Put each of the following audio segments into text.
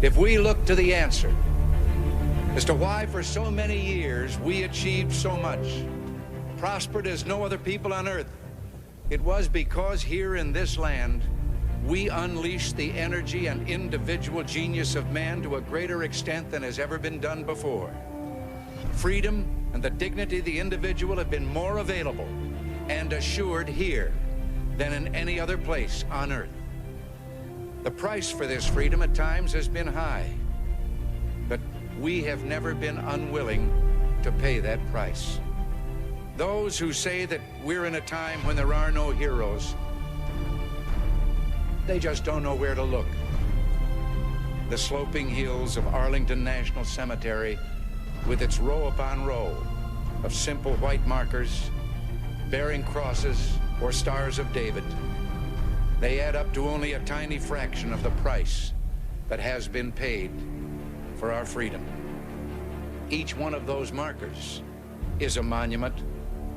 if we look to the answer as to why for so many years we achieved so much, prospered as no other people on earth, it was because here in this land we unleashed the energy and individual genius of man to a greater extent than has ever been done before. Freedom and the dignity of the individual have been more available and assured here than in any other place on earth. The price for this freedom at times has been high, but we have never been unwilling to pay that price. Those who say that we're in a time when there are no heroes, they just don't know where to look. The sloping hills of Arlington National Cemetery, with its row upon row of simple white markers bearing crosses or stars of David, they add up to only a tiny fraction of the price that has been paid for our freedom. Each one of those markers is a monument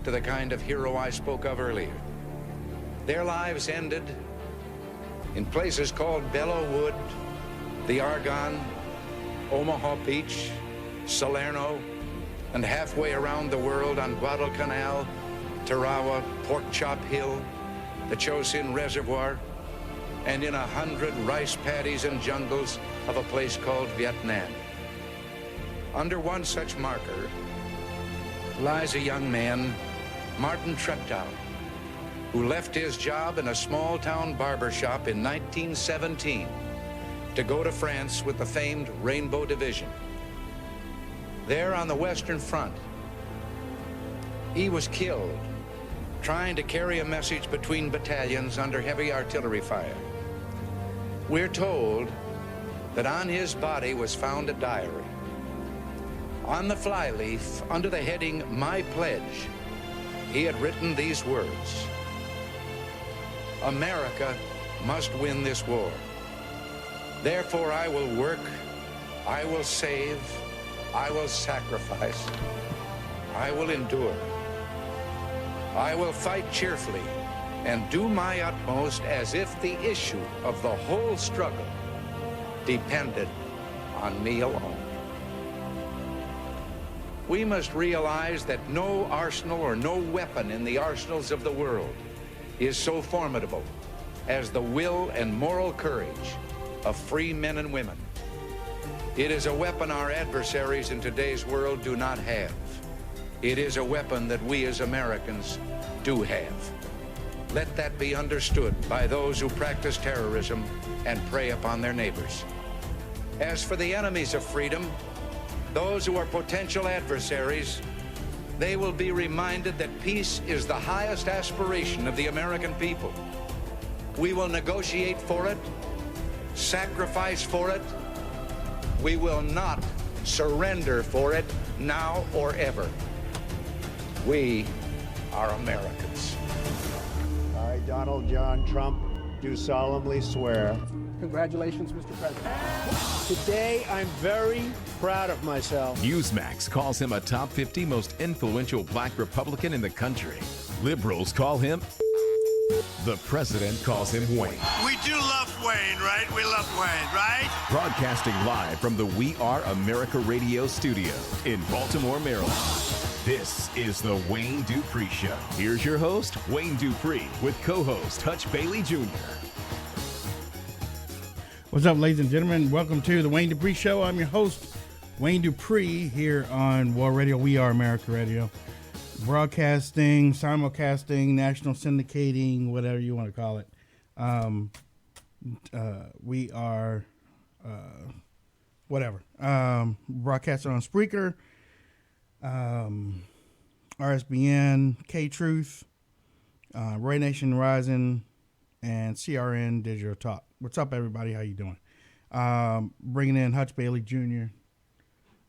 to the kind of hero I spoke of earlier. Their lives ended in places called Belleau Wood, the Argonne, Omaha Beach, Salerno, and halfway around the world on Guadalcanal, Tarawa, Pork Chop Hill, the Chosin Reservoir, and in 100 rice paddies and jungles of a place called Vietnam. Under one such marker lies a young man, Martin Treptow, who left his job in a small-town barber shop in 1917 to go to France with the famed Rainbow Division. There on the Western Front, he was killed trying to carry a message between battalions under heavy artillery fire. We're told that on his body was found a diary. On the flyleaf, under the heading, "My Pledge," he had written these words: "America must win this war. Therefore I will work, I will save, I will sacrifice, I will endure. I will fight cheerfully and do my utmost as if the issue of the whole struggle depended on me alone." We must realize that no arsenal or no weapon in the arsenals of the world is so formidable as the will and moral courage of free men and women. It is a weapon our adversaries in today's world do not have. It is a weapon that we as Americans do have. Let that be understood by those who practice terrorism and prey upon their neighbors. As for the enemies of freedom, those who are potential adversaries, they will be reminded that peace is the highest aspiration of the American people. We will negotiate for it, sacrifice for it. We will not surrender for it now or ever. We are Americans. I, Donald John Trump, do solemnly swear. Congratulations, Mr. President. Today, I'm very proud of myself. Newsmax calls him a top 50 most influential black Republican in the country. Liberals call him. The president calls him Wayne. We do love Wayne, right? We love Wayne, right? Broadcasting live from the We Are America radio studio in Baltimore, Maryland. This is the Wayne Dupree Show. Here's your host, Wayne Dupree, with co-host Hutch Bailey Jr. What's up, ladies and gentlemen? Welcome to the Wayne Dupree Show. I'm your host, Wayne Dupree, here on War Radio, We Are America Radio. Broadcasting, simulcasting, national syndicating, whatever you want to call it. We are, whatever. Broadcasting on Spreaker, RSBN, K-Truth, Ray Nation Rising, and CRN Digital Talk. What's up, everybody? How you doing? Bringing in Hutch Bailey Jr.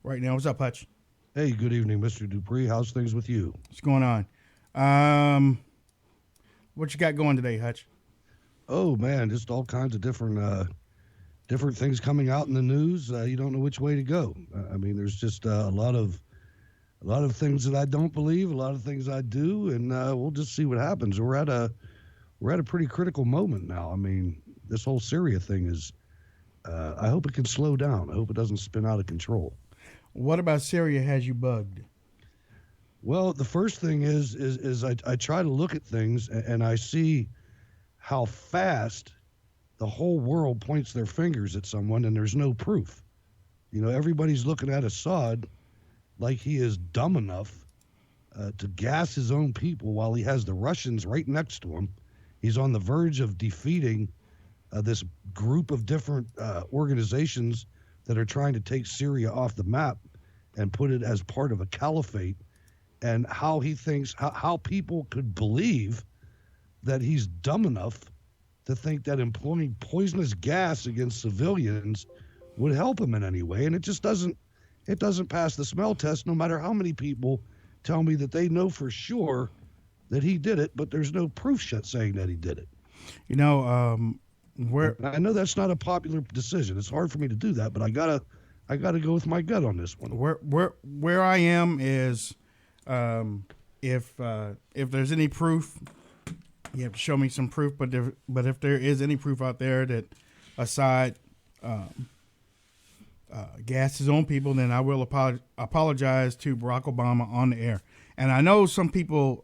right now. What's up, Hutch? Hey, good evening, Mr. Dupree. How's things with you? What's going on? What you got going today, Hutch? Oh man, just all kinds of different things coming out in the news. You don't know which way to go. I mean, there's just a lot of things that I don't believe, a lot of things I do, and we'll just see what happens. We're at a pretty critical moment now. I mean, this whole Syria thing is I hope it can slow down. I hope it doesn't spin out of control. What about Syria has you bugged? Well, the first thing is I try to look at things and I see how fast the whole world points their fingers at someone and there's no proof. Everybody's looking at Assad like he is dumb enough to gas his own people while he has the Russians right next to him. He's on the verge of defeating this group of different organizations that are trying to take Syria off the map and put it as part of a caliphate. And how he thinks, how people could believe that he's dumb enough to think that employing poisonous gas against civilians would help him in any way. And it just doesn't pass the smell test, no matter how many people tell me that they know for sure that he did it, but there's no proof saying that he did it. I know that's not a popular decision. It's hard for me to do that, but I gotta go with my gut on this one. Where I am is, if there's any proof, you have to show me some proof. But if there is any proof out there that Assad gassed his own people, then I will apologize to Barack Obama on the air. And I know some people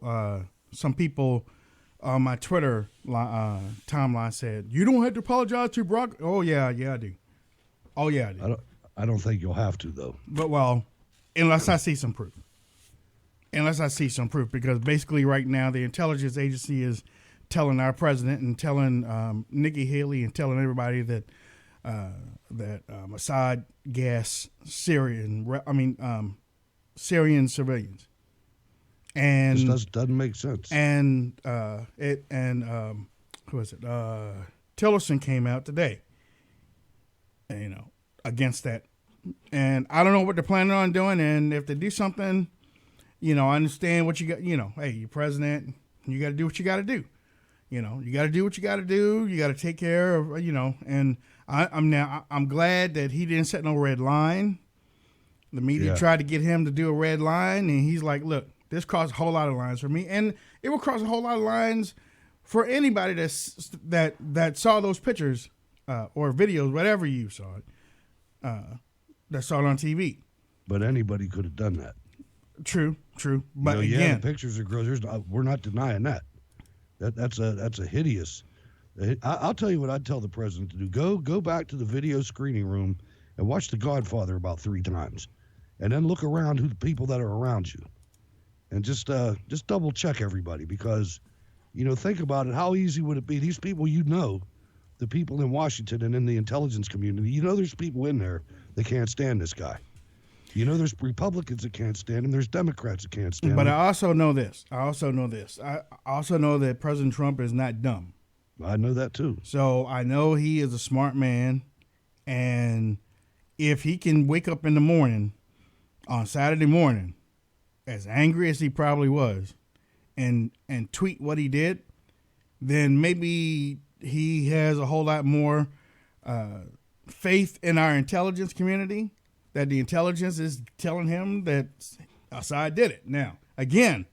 on my Twitter timeline said, you don't have to apologize to Barack. Oh yeah, I do. I don't think you'll have to, though. But unless I see some proof. Because basically right now the intelligence agency is telling our president and telling Nikki Haley and telling everybody that Assad gassed Syrian civilians. And this doesn't make sense. And who is it? Tillerson came out today, against that. And I don't know what they're planning on doing. And if they do something, I understand what you got. Hey, you're president. You got to do what you got to do. You got to do what you got to do. You got to take care of, And I'm glad that he didn't set no red line. The media tried to get him to do a red line, and he's like, "Look, this crossed a whole lot of lines for me, and it will cross a whole lot of lines for anybody that saw those pictures or videos, whatever you saw it, that saw it on TV." But anybody could have done that. True. But the pictures are gross. We're not denying that. That's a hideous. I'll tell you what I'd tell the president to do. Go back to the video screening room and watch The Godfather about 3 times, and then look around who the people that are around you, and just double check everybody, because, think about it. How easy would it be? These people, the people in Washington and in the intelligence community, there's people in there that can't stand this guy. There's Republicans that can't stand him. There's Democrats that can't stand him. But I also know this. I also know that President Trump is not dumb. I know that too. So I know he is a smart man. And if he can wake up in the morning, on Saturday morning, as angry as he probably was, and tweet what he did, then maybe he has a whole lot more faith in our intelligence community, that the intelligence is telling him that Assad did it. Now, again,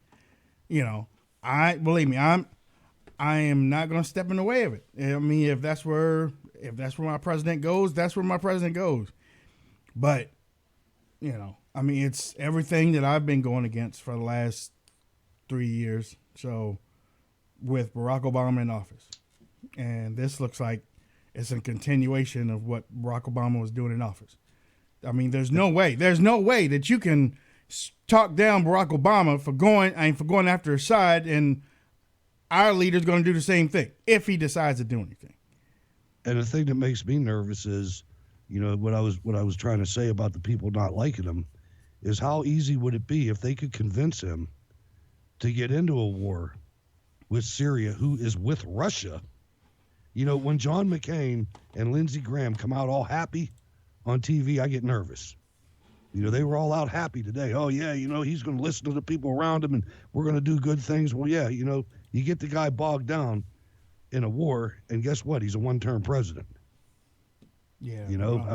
believe me, I am not going to step in the way of it. I mean, if that's where my president goes, that's where my president goes. But, it's everything that I've been going against for the last 3 years. So, with Barack Obama in office, and this looks like it's a continuation of what Barack Obama was doing in office. I mean, there's no way that you can talk down Barack Obama for going after Assad, and our leader's going to do the same thing if he decides to do anything. And the thing that makes me nervous is, what I was trying to say about the people not liking him, is how easy would it be if they could convince him to get into a war with Syria, who is with Russia. When John McCain and Lindsey Graham come out all happy on TV, I get nervous. They were all out happy today. Oh, yeah, he's going to listen to the people around him and we're going to do good things. Well, yeah, you get the guy bogged down in a war, and guess what? He's a one-term president. Yeah.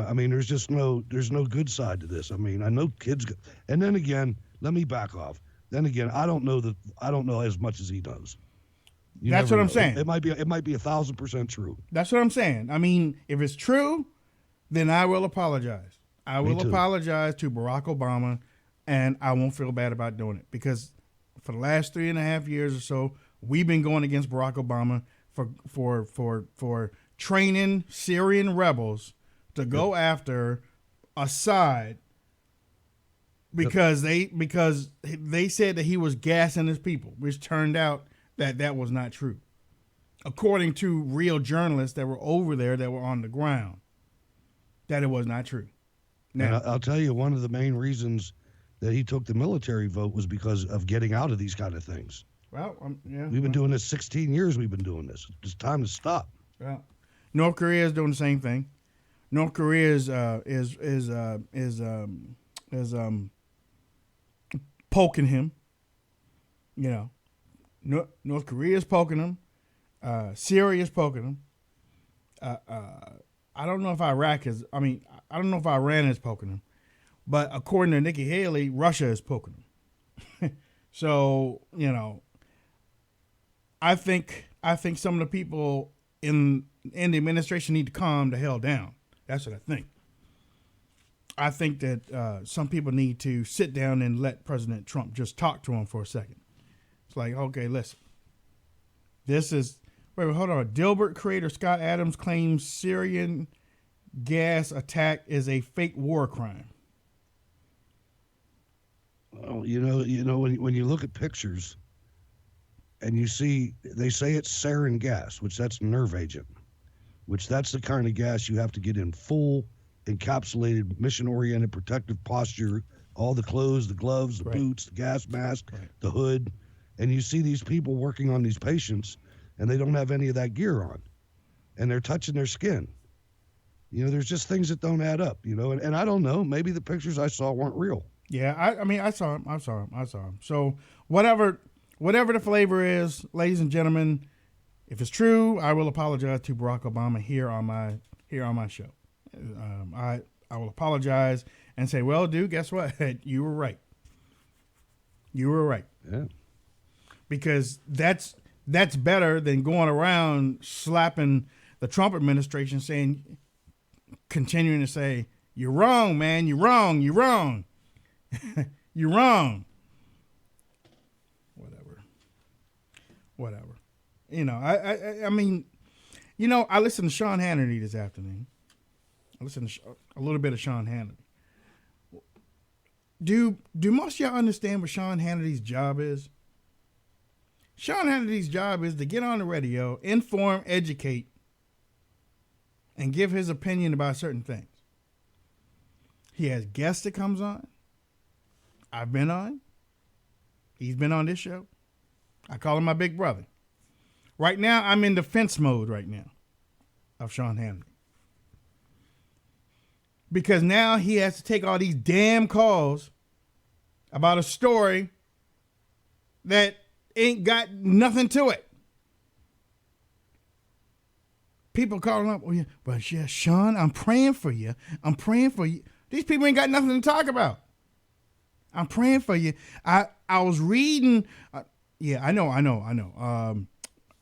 I mean, there's no good side to this. I mean, I know kids, and then again, let me back off. Then again, I don't know as much as he does. That's what I'm saying. It might be 1,000% true. That's what I'm saying. I mean, if it's true, then I will apologize. I will apologize to Barack Obama, and I won't feel bad about doing it because for the last 3.5 years or so, we've been going against Barack Obama for training Syrian rebels to go after Assad because they said that he was gassing his people, which turned out that was not true, according to real journalists that were over there that were on the ground. That it was not true. Now, and I'll tell you, one of the main reasons that he took the military vote was because of getting out of these kind of things. Well, yeah, we've been doing this 16 years. We've been doing this. It's time to stop. Well, North Korea is doing the same thing. North Korea is poking him. You know, North Korea is poking him. Syria is poking him. I don't know if Iraq is. I don't know if Iran is poking him, but according to Nikki Haley, Russia is poking him. So I think some of the people in the administration need to calm the hell down. That's what I think. I think that some people need to sit down and let President Trump just talk to him for a second. It's like, okay, listen. Wait, hold on. Dilbert creator Scott Adams claims Syrian gas attack is a fake war crime. Well, when you look at pictures and you see, they say it's sarin gas, which that's nerve agent, which that's the kind of gas you have to get in full encapsulated, mission-oriented, protective posture, all the clothes, the gloves, the boots, the gas mask, the hood. And you see these people working on these patients, and they don't have any of that gear on, and they're touching their skin. There's just things that don't add up, and I don't know, maybe the pictures I saw weren't real. Yeah, I saw him. So whatever the flavor is, ladies and gentlemen, if it's true, I will apologize to Barack Obama here on my show. I will apologize and say, well, dude, guess what? You were right. Yeah. Because that's better than going around slapping the Trump administration, continuing to say, you're wrong, man. You're wrong. You're wrong. You're wrong. Whatever. I listened to Sean Hannity this afternoon. I listened to a little bit of Sean Hannity. Do most of y'all understand what Sean Hannity's job is? Sean Hannity's job is to get on the radio, inform, educate, and give his opinion about certain things. He has guests that comes on. I've been on. He's been on this show. I call him my big brother. Right now, I'm in defense mode right now of Sean Hannity. Because now he has to take all these damn calls about a story that ain't got nothing to it. People calling up, but yeah, Sean, I'm praying for you. I'm praying for you. These people ain't got nothing to talk about. I'm praying for you. I was reading. I know.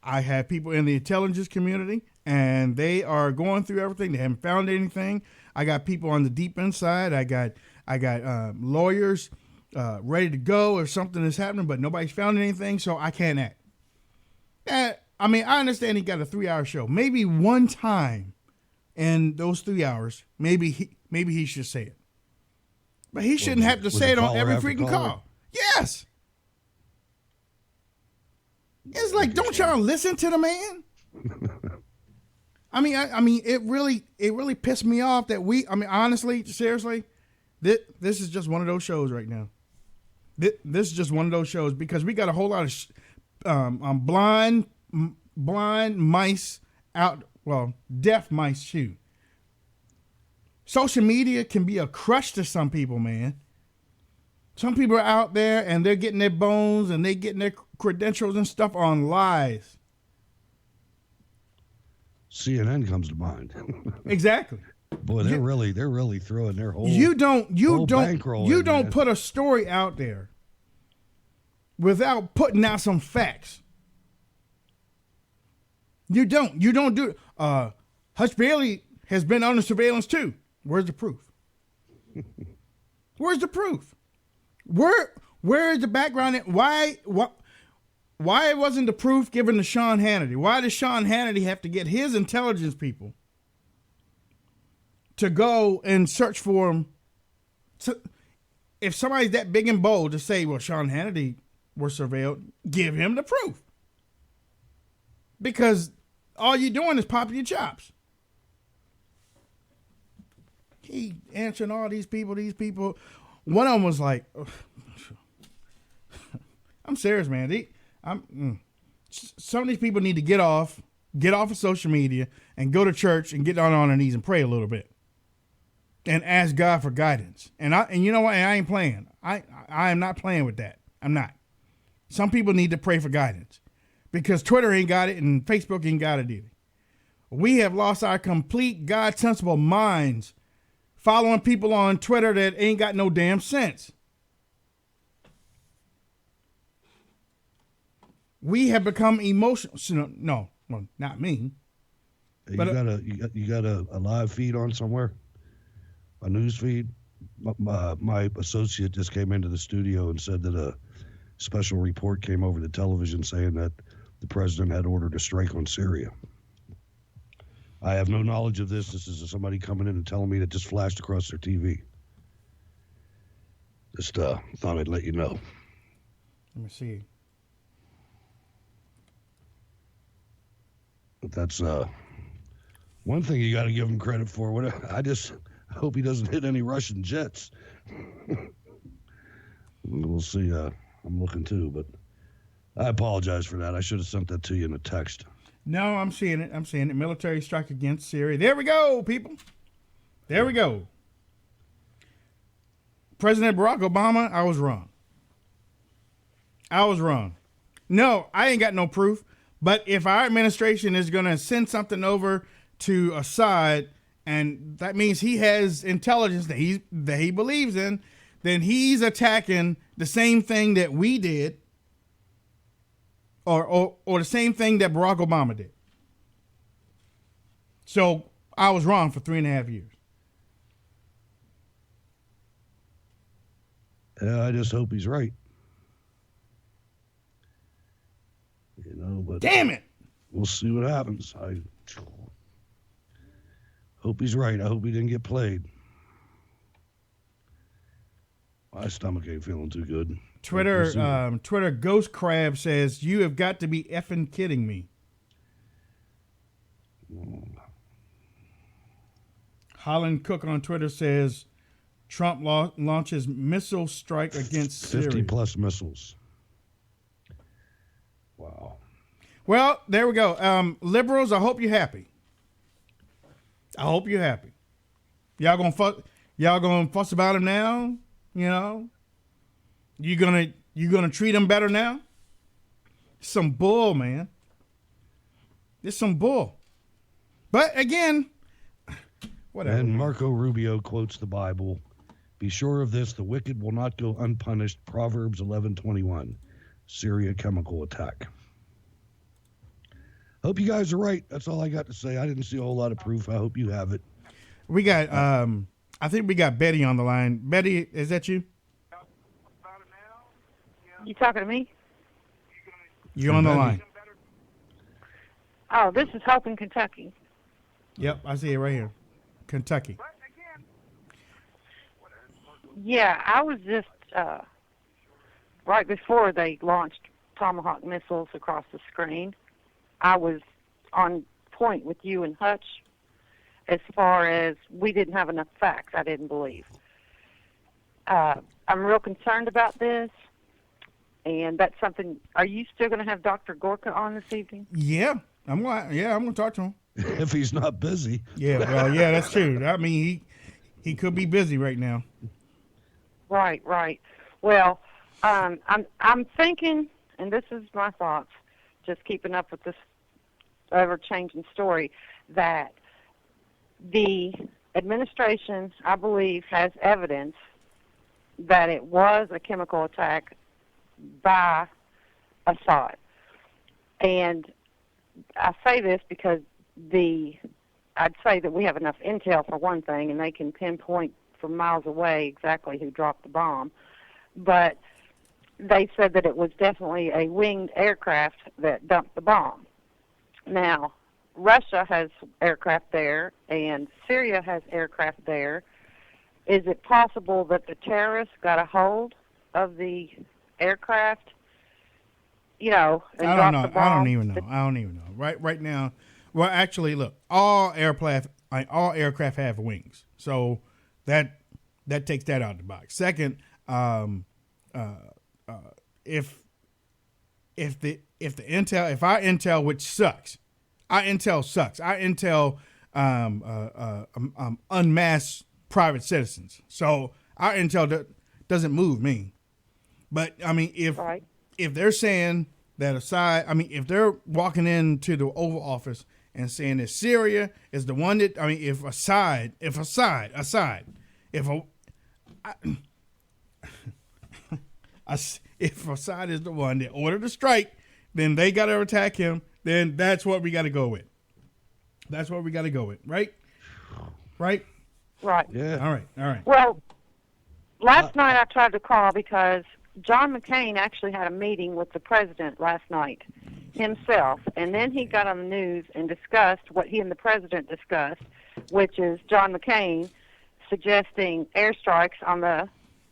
I have people in the intelligence community, and they are going through everything. They haven't found anything. I got people on the deep inside. I got lawyers ready to go if something is happening, but nobody's found anything, so I can't act. I understand he got a 3-hour show. Maybe one time in those 3 hours, maybe he should say it. But he shouldn't have to say it on every freaking call. Yes. It's like, don't y'all listen to the man? It really pissed me off that honestly, seriously, this is just one of those shows right now. This is just one of those shows because we got a whole lot of blind mice out, deaf mice too. Social media can be a crush to some people, man. Some people are out there and they're getting their bones and they getting their credentials and stuff on lies. CNN comes to mind. Exactly. Boy, they're really throwing their whole you don't bankroll put a story out there without putting out some facts. You don't do it. Hutch Bailey has been under surveillance too. Where's the proof? Where's the proof? Where is the background? Why wasn't the proof given to Sean Hannity? Why does Sean Hannity have to get his intelligence people to go and search for him? If somebody's that big and bold to say, well, Sean Hannity was surveilled, give him the proof. Because all you're doing is popping your chops. He answering all these people. One of them was like, I'm serious, man. Some of these people need to get off of social media and go to church and get on their knees and pray a little bit and ask God for guidance. And you know what? I ain't playing. I am not playing with that. I'm not. Some people need to pray for guidance because Twitter ain't got it and Facebook ain't got it either. We have lost our complete God-sensible minds following people on Twitter that ain't got no damn sense. We have become emotional. No, well, not me. You got a live feed on somewhere? A news feed? My associate just came into the studio and said that a special report came over the television saying that the president had ordered a strike on Syria. I have no knowledge of this. This is somebody coming in and telling me that just flashed across their TV. Just thought I'd let you know. Let me see. But that's one thing you got to give him credit for. I just hope he doesn't hit any Russian jets. We'll see. I'm looking too, but I apologize for that. I should have sent that to you in a text. No, I'm seeing it. Military strike against Syria. There we go, people. There we go. President Barack Obama, I was wrong. No, I ain't got no proof. But if our administration is going to send something over to Assad, and that means he has intelligence that he believes in, then he's attacking the same thing that we did. Or the same thing that Barack Obama did. So I was wrong for 3.5 years. Yeah, I just hope he's right. But damn it! We'll see what happens. I hope he's right. I hope he didn't get played. My stomach ain't feeling too good. Twitter Ghost Crab says, you have got to be effing kidding me. Holland Cook on Twitter says, Trump launches missile strike against Syria. 50 plus missiles. Wow. Well, there we go. Liberals, I hope you're happy. Y'all gonna fuss about him now? You know? You gonna treat him better now? Some bull, man. It's some bull. But again, whatever. And Marco Rubio quotes the Bible. Be sure of this, the wicked will not go unpunished. Proverbs 11:21. Syria chemical attack. Hope you guys are right. That's all I got to say. I didn't see a whole lot of proof. I hope you have it. We got I think we got Betty on the line. Betty, is that you? You talking to me? You're on the line. Oh, this is Hope in Kentucky. Yep, I see it right here. Kentucky. Yeah, I was just right before they launched Tomahawk missiles across the screen. I was on point with you and Hutch as far as we didn't have enough facts. I didn't believe. I'm real concerned about this, and that's something. Are you still going to have Dr. Gorka on this evening? Yeah, I'm going to talk to him if he's not busy. Yeah, well, yeah, that's true. I mean, he could be busy right now. Right. Well, I'm thinking, and this is my thoughts, just keeping up with this ever-changing story, that the administration, I believe, has evidence that it was a chemical attack by Assad. And I say this because the I'd say that we have enough intel for one thing, and they can pinpoint from miles away exactly who dropped the bomb. But they said that it was definitely a winged aircraft that dumped the bomb. Now, Russia has aircraft there, and Syria has aircraft there. Is it possible that the terrorists got a hold of the aircraft, and dropped the bomb? I don't even know. Right now, well, actually, look, all aircraft have wings, so that takes that out of the box. Second, if our intel, which sucks, our intel sucks. Our intel unmasks private citizens, so our intel doesn't move me. But I mean, if they're saying that if they're walking into the Oval Office and saying that Syria is the one that, if Assad is the one that ordered the strike, then they got to attack him. Then that's what we got to go with. Right? Right? Right. Yeah. All right. Well, last night I tried to call because John McCain actually had a meeting with the president last night himself, and then he got on the news and discussed what he and the president discussed, which is John McCain suggesting airstrikes on the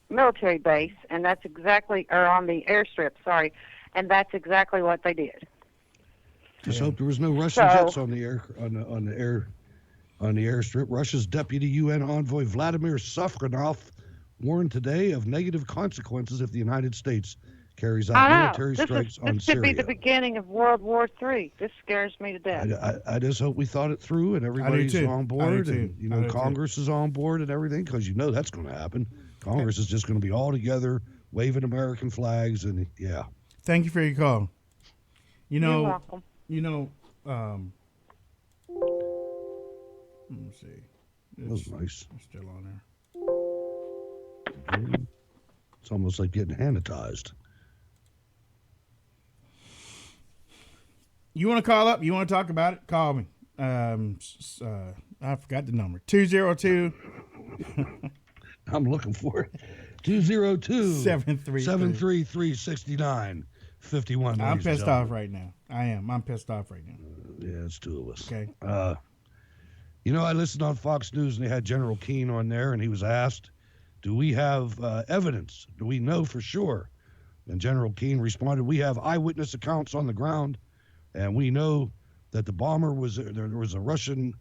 military base, and that's exactly, or on the airstrip, sorry, and that's exactly what they did. Just hope there was no Russian jets on the airstrip. Russia's deputy UN envoy Vladimir Safronov warned today of negative consequences if the United States carries out military strikes on Syria. This could be the beginning of World War III. This scares me to death. I just hope we thought it through and everybody's on board, and Congress is on board and everything, because that's going to happen. Congress is just going to be all together waving American flags, and yeah. Thank you for your call. You're welcome. Let me see. That was nice. It's still on there. It's almost like getting hypnotized. You want to call up? You want to talk about it? Call me. I forgot the number. 202. I'm looking for it. 202-733-6951. I'm pissed off right now. I am. I'm pissed off right now. Yeah, it's two of us. Okay. I listened on Fox News, and they had General Keane on there, and he was asked, do we have evidence? Do we know for sure? And General Keane responded, we have eyewitness accounts on the ground, and we know that there was a Russian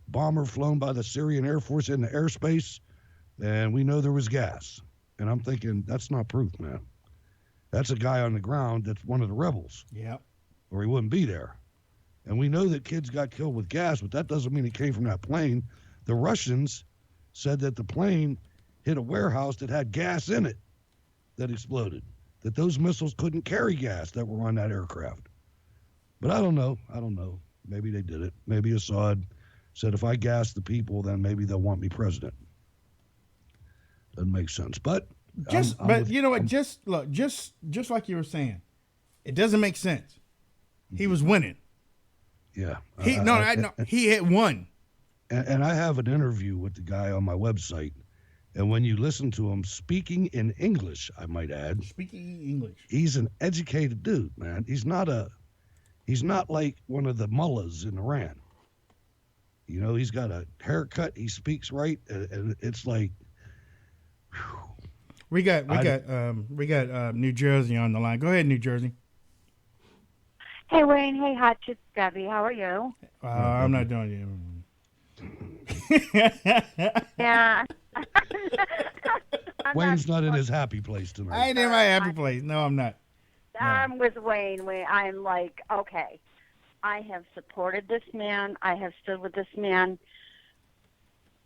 bomber flown by the Syrian Air Force in the airspace, and we know there was gas. And I'm thinking, that's not proof, man. That's a guy on the ground that's one of the rebels. Yep. Or he wouldn't be there. And we know that kids got killed with gas, but that doesn't mean it came from that plane. The Russians said that the plane hit a warehouse that had gas in it that exploded, that those missiles couldn't carry gas that were on that aircraft. But I don't know. Maybe they did it. Maybe Assad said, if I gas the people, then maybe they'll want me president. Doesn't make sense. But you know what? Just like you were saying, it doesn't make sense. He was winning. Yeah. He had won. And I have an interview with the guy on my website. And when you listen to him speaking in English, I might add. Speaking English. He's an educated dude, man. He's not like one of the mullahs in Iran. He's got a haircut. He speaks right. And it's like, whew. We got New Jersey on the line. Go ahead, New Jersey. Hey, Wayne. Hey, Hutch. It's Debbie. How are you? I'm not doing it. Yeah. Wayne's not in his happy place tonight. I ain't in my happy place. No, I'm not. No. I'm with Wayne. I'm like, okay, I have supported this man. I have stood with this man.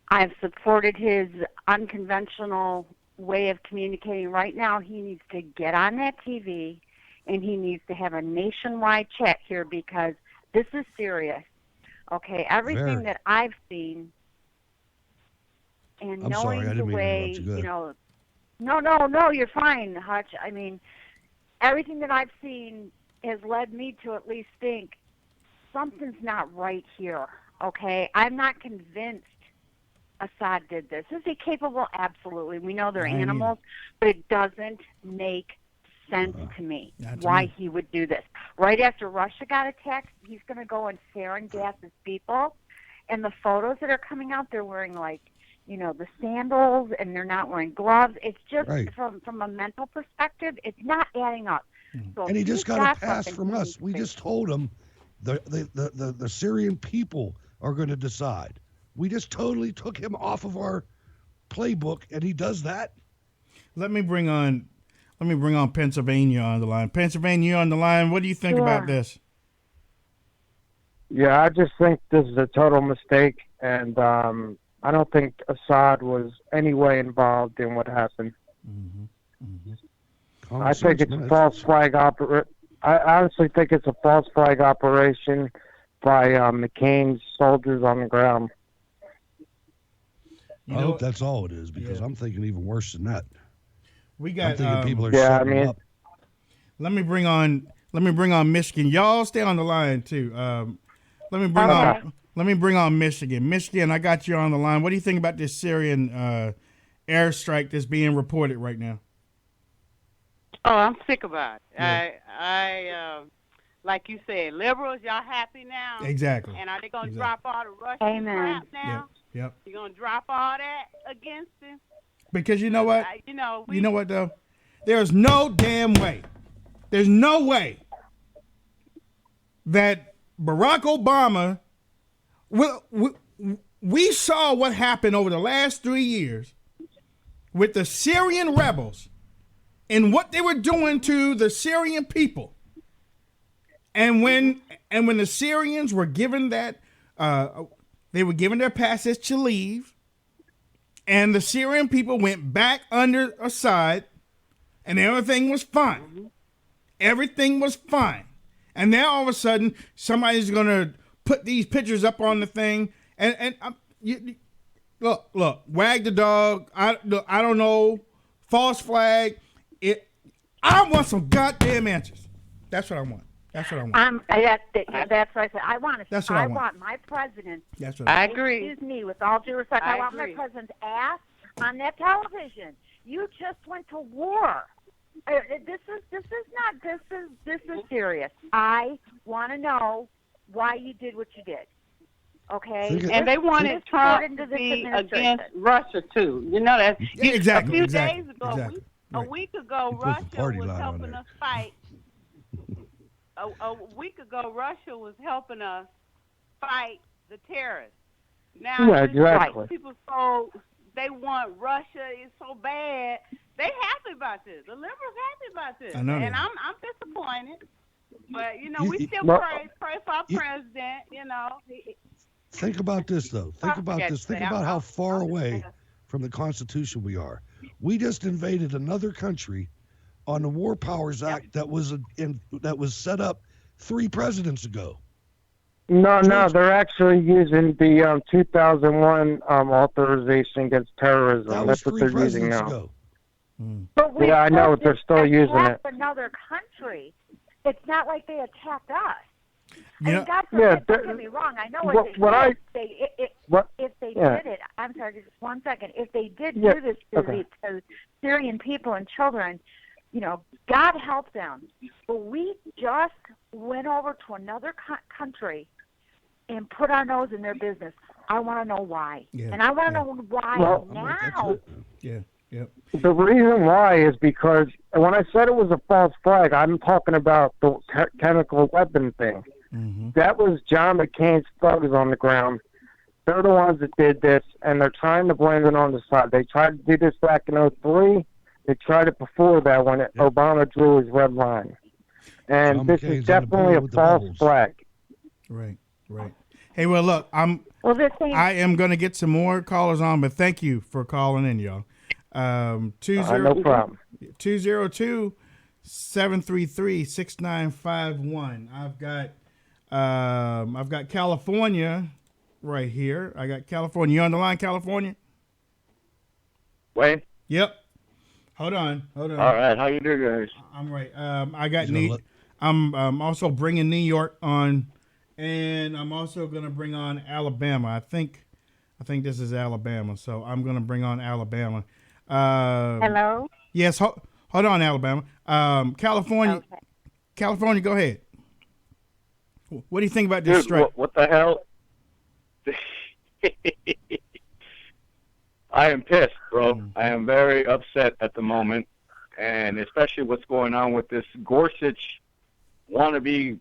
I've supported his unconventional way of communicating. Right now, he needs to get on that TV, and he needs to have a nationwide chat here, because this is serious. Okay, everything that I've seen, and knowing the way, No, you're fine, Hutch. I mean, everything that I've seen has led me to at least think something's not right here. Okay, I'm not convinced Assad did this. Is he capable? Absolutely. We know they're animals, but it doesn't make sense to me why he would do this. Right after Russia got attacked, he's going to go and sarin gas his people. And the photos that are coming out, they're wearing the sandals, and they're not wearing gloves. It's just from a mental perspective, it's not adding up. So and he just got a pass from us. We just told him the Syrian people are going to decide. We just totally took him off of our playbook, and he does that. Let me bring on Pennsylvania on the line. Pennsylvania on the line. What do you think about this? Yeah, I just think this is a total mistake, and I don't think Assad was any way involved in what happened. I think it's a false flag operation. I honestly think it's a false flag operation by McCain's soldiers on the ground. I hope that's all it is, because I'm thinking even worse than that. We got. I'm thinking people are setting up. Let me bring on Michigan. Y'all stay on the line too. Let me bring on Michigan. Michigan, I got you on the line. What do you think about this Syrian airstrike that's being reported right now? Oh, I'm sick about it. Yeah. I like you said, liberals, y'all happy now? Exactly. And are they going to drop all the Russian crap now? Yep. You're going to drop all that against him? Because you know what? You know what, though? There's no damn way. There's no way that Barack Obama we saw what happened over the last 3 years with the Syrian rebels and what they were doing to the Syrian people. And when the Syrians were given that, they were given their passage to leave, and the Syrian people went back under Assad, and everything was fine. Everything was fine. And now all of a sudden, somebody's going to put these pictures up on the thing, and look, wag the dog. I don't know, false flag. I want some goddamn answers. That's what I want. That's what I want. That's what I said. I want my president. That's what I agree. Excuse me, with all due respect, I want agree. my president's ass on that television. You just went to war. This is serious. I want to know why you did what you did. Okay, and they wanted Trump to be against Russia too. You know that. Exactly. A few days ago, exactly. a week ago, Russia was helping us fight. A week ago, Russia was helping us fight the terrorists. Now, people they want Russia is so bad. They happy about this. The liberals happy about this, and I'm disappointed. But we still pray for our president. Think about this, though. Think about this. Think about how far away from the Constitution we are. We just invaded another country on the War Powers Act that was set up 3 presidents ago. No, they're actually using the 2001 authorization against terrorism. That's what they're using now. Ago. But I know they're still using it. Another country. It's not like they attacked us. Yeah. Don't get me wrong. I know if they did it. I'm sorry, just 1 second. If they did do this to the Syrian people and children, God help them. But we just went over to another country and put our nose in their business. I want to know why, and I want to know why now. Yeah. Yep. The reason why is because when I said it was a false flag, I'm talking about the chemical weapon thing. Mm-hmm. That was John McCain's thugs on the ground. They're the ones that did this, and they're trying to blame it on the side. They tried to do this back in 2003. They tried it before that when Obama drew his red line. And John this McCain's is definitely a false flag. Right. Hey, well, look, I am going to get some more callers on, but thank you for calling in, y'all. No problem. 202-733-6951. I've got California right here. I got California. You on the line, California? Wayne? Yep. Hold on. All right. How you doing, guys? I'm right. I got I'm also bringing New York on and I'm also going to bring on Alabama. I think this is Alabama, so I'm going to bring on Alabama. Hello? Yes, hold on, Alabama. California, Okay. California, go ahead. What do you think about this strike? What the hell? I am pissed, bro. I am very upset at the moment, and especially what's going on with this Gorsuch wannabe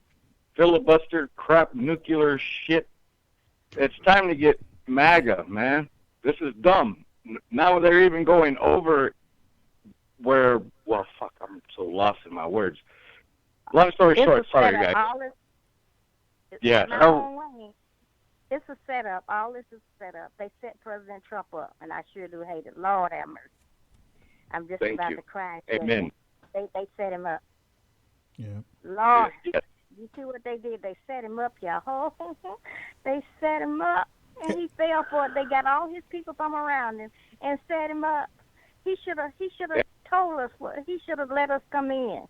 filibuster crap nuclear shit. It's time to get MAGA, man. This is dumb. Now they're even going over where, well, fuck, I'm so lost in my words. Long story short, sorry, guys. Yeah. It's a setup. All this is set up. They set President Trump up, and I sure do hate it. Lord have mercy. I'm just about to cry. Amen. They set him up. Yeah. Lord, you see what they did? They set him up, y'all. They set him up, and he fell for it. They got all his people from around him and set him up. He should have told us what. He should have let us come in.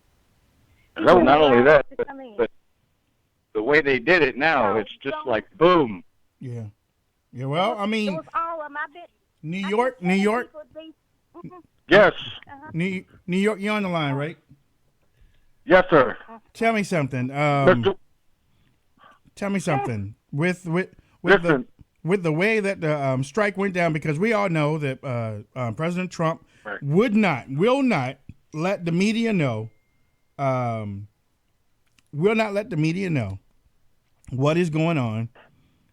No, not only that, but the way they did it now, it's just like boom. Yeah. Yeah, well, I mean, it was all of my business. New York. Yes. New York, you're on the line, right? Yes, sir. Tell me something. Tell me something. With the way that the strike went down, because we all know that President Trump will not let the media know. Will not let the media know what is going on.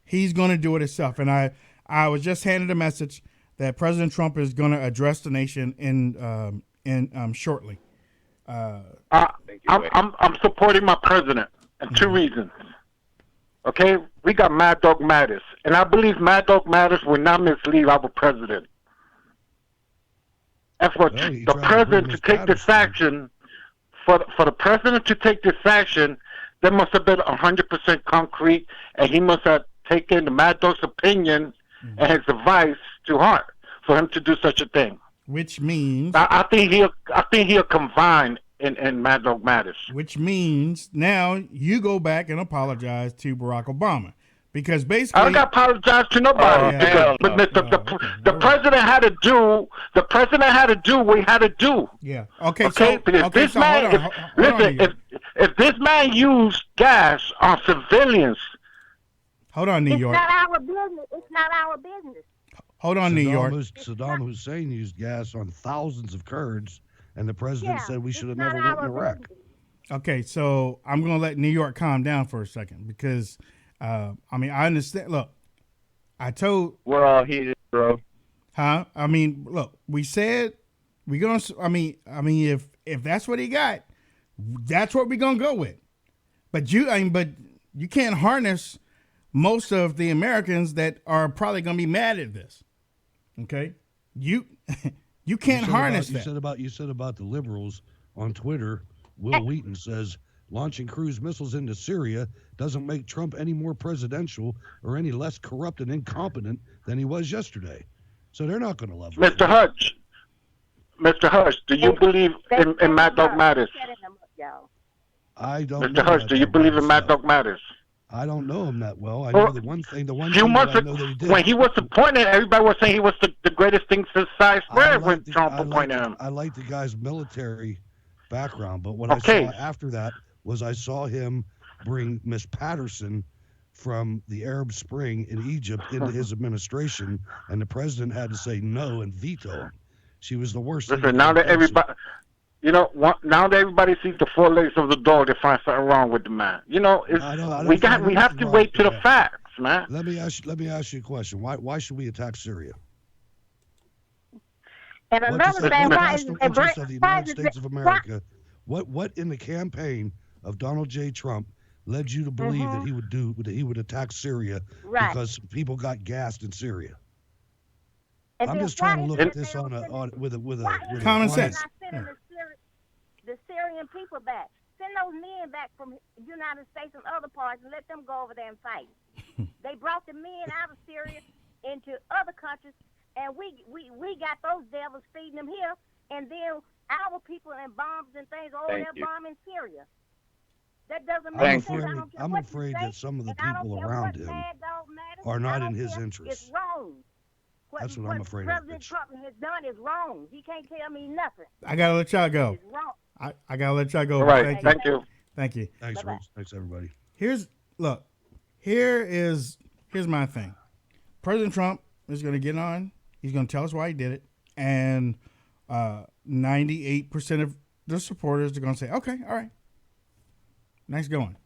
He's going to do it himself. And I was just handed a message that President Trump is going to address the nation in shortly. I'm supporting my president, and two reasons. Okay, we got Mad Dog Mattis, and I believe Mad Dog Mattis will not mislead our president. As for the president to take this action, for the president to take this action, there must have been 100% concrete, and he must have taken the Mad Dog's opinion and his advice to heart for him to do such a thing. Which means I think he'll combine in Mad Dog Mattis. Which means now you go back and apologize to Barack Obama, because basically I don't got to apologize to nobody. The president had to do. The president had to do what he had to do. Yeah. Okay. If this man used gas on civilians, hold on, New York. It's not our business. It's not our business. Hold on, New York. Saddam Hussein used gas on thousands of Kurds, and the president said we should have never went in Iraq. Okay, so I'm going to let New York calm down for a second, because, I understand. Look, I told... We're all heated, bro. Huh? I mean, look, we said we're going to... I mean, if that's what he got, that's what we're going to go with. But you can't harness most of the Americans that are probably going to be mad at this. Okay? You can't harness that. You said about the liberals on Twitter. Will Wheaton says launching cruise missiles into Syria doesn't make Trump any more presidential or any less corrupt and incompetent than he was yesterday. So they're not going to love Mr. Hutch. Mr. Hutch, do you believe in Mad Dog Mattis? I don't. Mr. Hutch, do you believe in Mad Dog Mattis? I don't know him that well. I know the one thing. The one few thing months that I know that he did. When he was appointed, everybody was saying he was the greatest thing since sliced bread when Trump appointed him. I like the guy's military background, but what I saw after that was I saw him bring Miss Patterson from the Arab Spring in Egypt into his administration, and the president had to say no and veto him. She was the worst. Listen, now that everybody... now that everybody sees the four legs of the dog, they find something wrong with the man. We have to wait to the facts, man. Let me ask you a question. Why should we attack Syria? And another thing, why is of the United States of America? What in the campaign of Donald J. Trump led you to believe that he would attack Syria because people got gassed in Syria? I'm just trying to look at this with a common sense. The Syrian people back. Send those men back from the United States and other parts and let them go over there and fight. They brought the men out of Syria into other countries, and we got those devils feeding them here, and then our people and bombs and things over there bombing Syria. That doesn't make sense. I'm afraid that some of the people around him are not in his interest. It's wrong. That's what I'm afraid of. What President Trump has done is wrong. He can't tell me nothing. I got to let y'all go. It's wrong. I got to let y'all go. All right. Thank you. Thank you. Thanks, Rich. Thanks, everybody. Here's my thing. President Trump is going to get on. He's going to tell us why he did it. And 98% of the supporters are going to say, okay, all right. Nice going.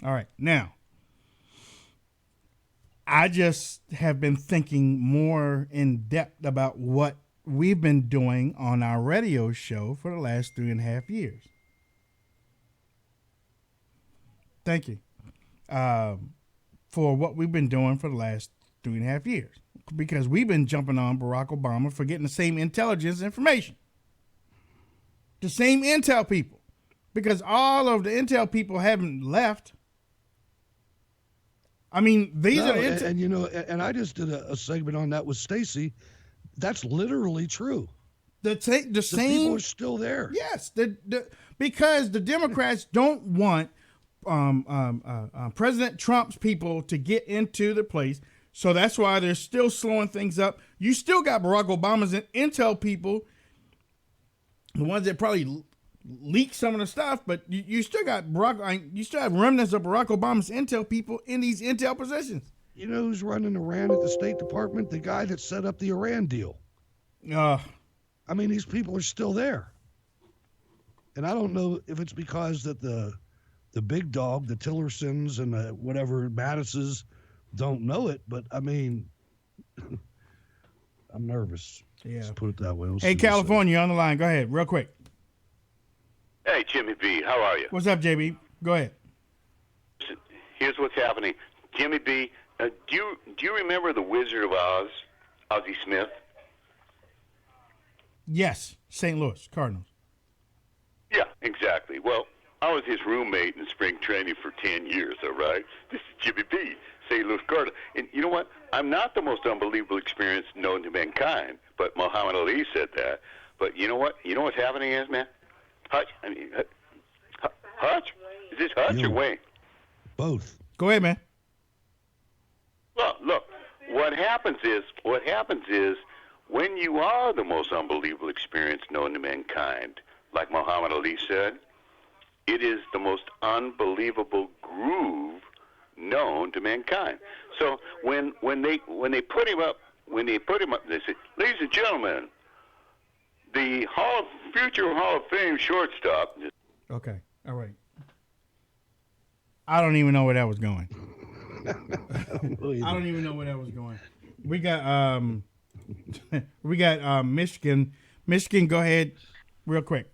All right. Now, I just have been thinking more in depth about what we've been doing on our radio show for the last 3.5 years. Thank you. For what we've been doing for the last 3.5 years. Because we've been jumping on Barack Obama for getting the same intelligence information. The same intel people. Because all of the intel people haven't left. I mean, these are intel. And you know, and I just did a segment on that with Stacy. That's literally true. The same people are still there. Yes, because the Democrats don't want President Trump's people to get into the place. So that's why they're still slowing things up. You still got Barack Obama's intel people, the ones that probably leaked some of the stuff, but you still got you still have remnants of Barack Obama's intel people in these intel positions. You know who's running Iran at the State Department? The guy that set up the Iran deal. I mean, these people are still there. And I don't know if it's because that the big dog, the Tillersons and the whatever Mattises don't know it, but I mean, I'm nervous. Yeah. Let's put it that way. Hey, California, on the line. Go ahead, real quick. Hey, Jimmy B, how are you? What's up, JB? Go ahead. Here's what's happening. Jimmy B, do you remember the Wizard of Oz, Ozzie Smith? Yes, St. Louis Cardinals. Yeah, exactly. Well, I was his roommate in spring training for 10 years, all right? This is Jimmy B, St. Louis Cardinals. And you know what? I'm not the most unbelievable experience known to mankind, but Muhammad Ali said that. But you know what? You know what's happening is, man? Hutch? I mean, Hutch? Is this Hutch or Wayne? Both. Go ahead, man. Look, what happens is when you are the most unbelievable experience known to mankind, like Muhammad Ali said, it is the most unbelievable groove known to mankind. So when they put him up, they said, ladies and gentlemen, the future Hall of Fame shortstop. Okay, all right. I don't even know where that was going. I don't even know where that was going. We got Michigan. Michigan, go ahead, real quick.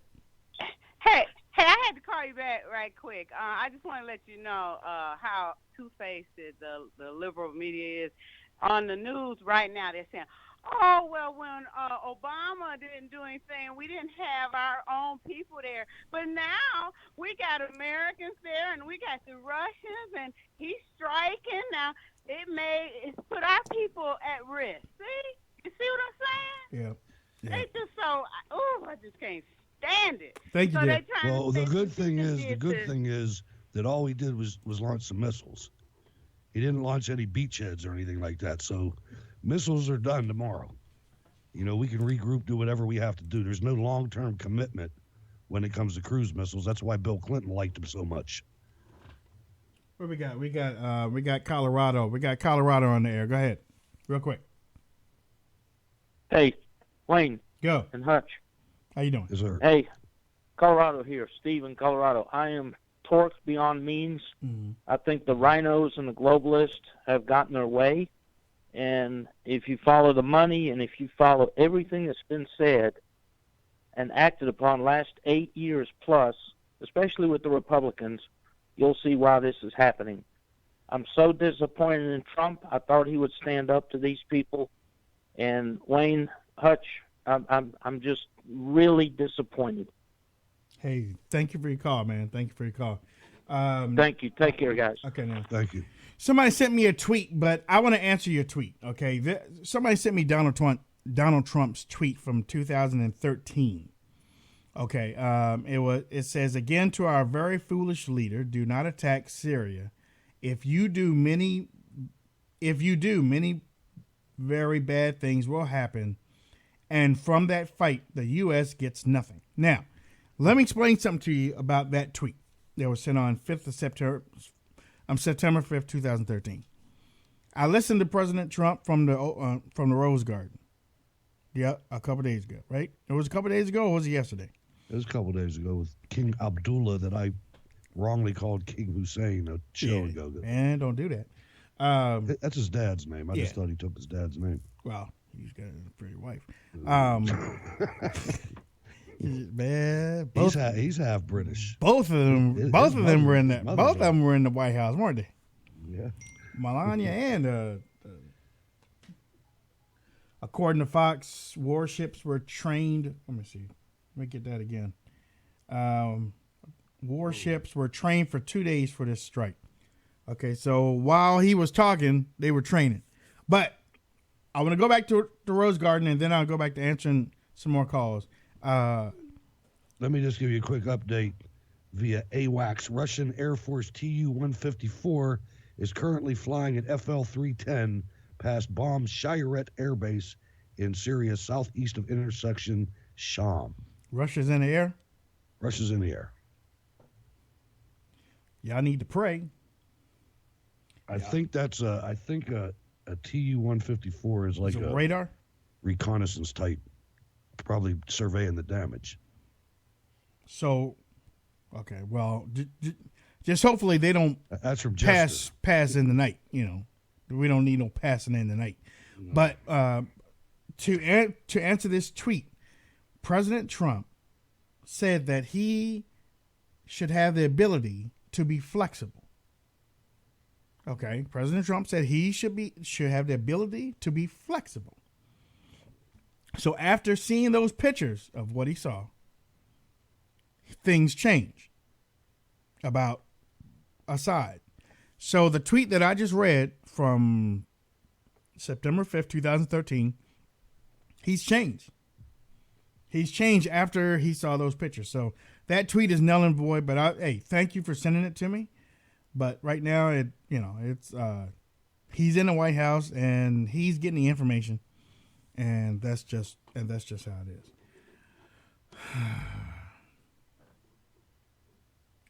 Hey, I had to call you back right quick. I just want to let you know how two-faced the liberal media is. On the news right now, they're saying, oh, well, when Obama didn't do anything, we didn't have our own people there. But now we got Americans there, and we got the Russians, and he's striking. Now, it's put our people at risk. See? You see what I'm saying? Yeah. They just so, I just can't stand it. Thank you, Dick. Well, the good thing is that all he did was launch some missiles. He didn't launch any beachheads or anything like that. So missiles are done tomorrow. You know, we can regroup, do whatever we have to do. There's no long-term commitment when it comes to cruise missiles. That's why Bill Clinton liked them so much. What we got? We got Colorado. We got Colorado on the air. Go ahead, real quick. Hey, Wayne. Go. And Hutch. How you doing? Yes, sir. Hey, Colorado here. Steve in Colorado. I am torqued beyond means. Mm-hmm. I think the rhinos and the globalists have gotten their way. And if you follow the money and if you follow everything that's been said and acted upon last 8 years plus, especially with the Republicans, you'll see why this is happening. I'm so disappointed in Trump. I thought he would stand up to these people. And Wayne, Hutch, I'm just really disappointed. Hey, thank you for your call, man. Thank you for your call. Thank you. Take care, guys. Okay, now. Thank you. Somebody sent me a tweet, but I want to answer your tweet, okay? Somebody sent me Donald Trump's tweet from 2013. Okay. It says again to our very foolish leader, do not attack Syria. If you do, many very bad things will happen. And from that fight, the U.S. gets nothing. Now, let me explain something to you about that tweet that was sent on September 5th, 2013. I listened to President Trump from the Rose Garden. Yeah, a couple days ago, right? It was a couple days ago, or was it yesterday? It was a couple days ago with King Abdullah that I wrongly called King Hussein a show ago. And don't do that. That's his dad's name. I just thought he took his dad's name. Well, he's got a pretty wife. Man, he's half British. Both of them were in that. Both of them were in the White House, weren't they? Yeah. Melania and according to Fox, warships were trained. Let me see. Let me get that again. Warships were trained for 2 days for this strike. Okay, so while he was talking, they were training. But I want to go back to the Rose Garden, and then I'll go back to answering some more calls. Let me just give you a quick update via AWACS. Russian Air Force Tu-154 is currently flying at FL-310 past Bam Shayeret Air Base in Syria, southeast of intersection Sham. Russia's in the air? Russia's in the air. Y'all need to pray. I think that's a Tu-154 is like a radar reconnaissance type, probably surveying the damage. So, okay, well, just hopefully they don't that's from pass in the night. You know, we don't need no passing in the night. No. But to answer this tweet, President Trump said that he should have the ability to be flexible. Okay, President Trump said he should have the ability to be flexible. So after seeing those pictures of what he saw, things changed about Assad. So the tweet that I just read from September 5th, 2013, he's changed. He's changed after he saw those pictures. So that tweet is null and void, but hey, thank you for sending it to me. But right now, it's he's in the White House and he's getting the information, and that's just how it is.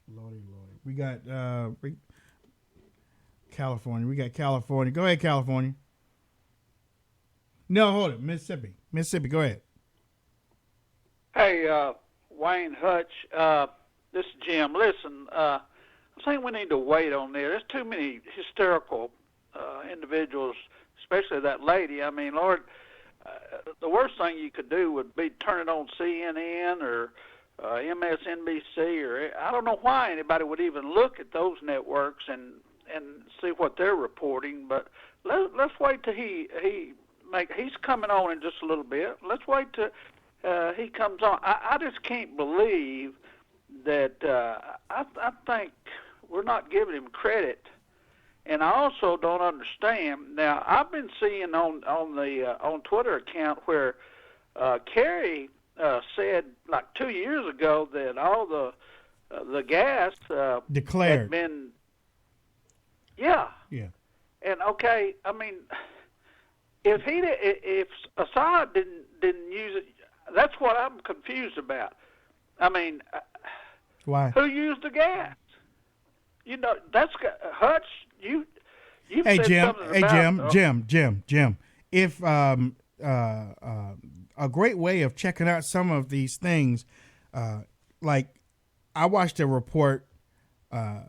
Lordy. We got California. Go ahead, California. No, hold it. Mississippi. Go ahead. Hey, Wayne Hutch. This is Jim. Listen, I think we need to wait on there. There's too many hysterical individuals, especially that lady. I mean, Lord, the worst thing you could do would be turn it on CNN or MSNBC, or I don't know why anybody would even look at those networks and see what they're reporting. But let's wait till he's coming on in just a little bit. Let's wait till he comes on. I just can't believe that. I think we're not giving him credit, and I also don't understand. Now, I've been seeing on Twitter account where Kerry said like 2 years ago that all the gas declared had been. Yeah. And okay, I mean, if Assad didn't use it, that's what I'm confused about. I mean, why? Who used the gas? You know, that's Hutch. You. Hey said Jim. something Hey about, Jim. If a great way of checking out some of these things, like I watched a report, a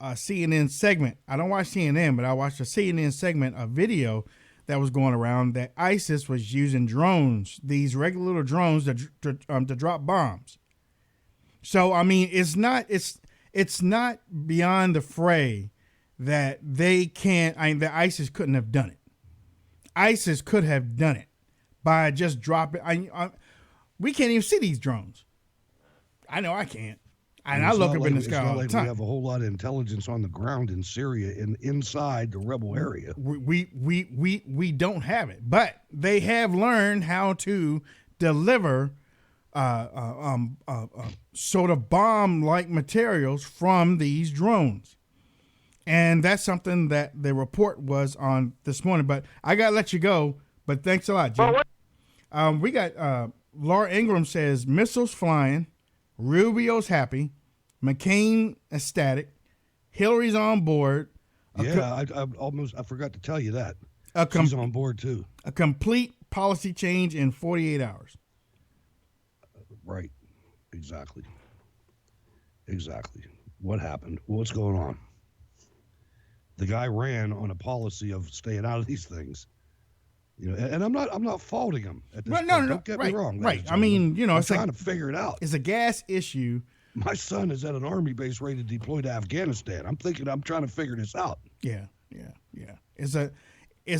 CNN segment. I don't watch CNN, but I watched a CNN segment, a video that was going around that ISIS was using drones, these regular little drones to drop bombs. So I mean, it's not beyond the fray that they can't. That ISIS couldn't have done it. ISIS could have done it by just dropping. We can't even see these drones. I know I can't. And I look up in the sky all the time. We have a whole lot of intelligence on the ground in Syria and inside the rebel area. We don't have it, but they have learned how to deliver sort of bomb-like materials from these drones. And that's something that the report was on this morning. But I got to let you go. But thanks a lot, Jim. We got Laura Ingram says, missiles flying, Rubio's happy, McCain ecstatic, Hillary's on board. Yeah, I forgot to tell you that. She's on board, too. A complete policy change in 48 hours. Right. Exactly. What happened? What's going on? The guy ran on a policy of staying out of these things. You know, and I'm not faulting him at this point. No. Don't get me wrong. Right. I mean, you know, I'm it's trying to figure it out. It's a gas issue. My son is at an army base ready to deploy to Afghanistan. I'm trying to figure this out. Yeah. It's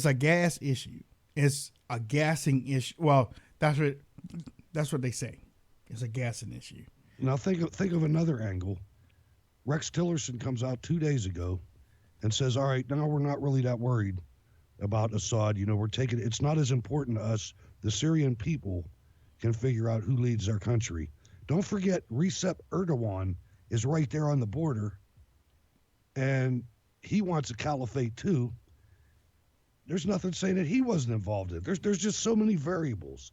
a gas issue. It's a gassing issue. Well, that's what they say. It's a gassing issue. Now think of another angle. Rex Tillerson comes out 2 days ago and says, all right, now we're not really that worried about Assad. You know, it's not as important to us. The Syrian people can figure out who leads their country. Don't forget, Recep Erdogan is right there on the border, and he wants a caliphate too. There's nothing saying that he wasn't involved in it. There's just so many variables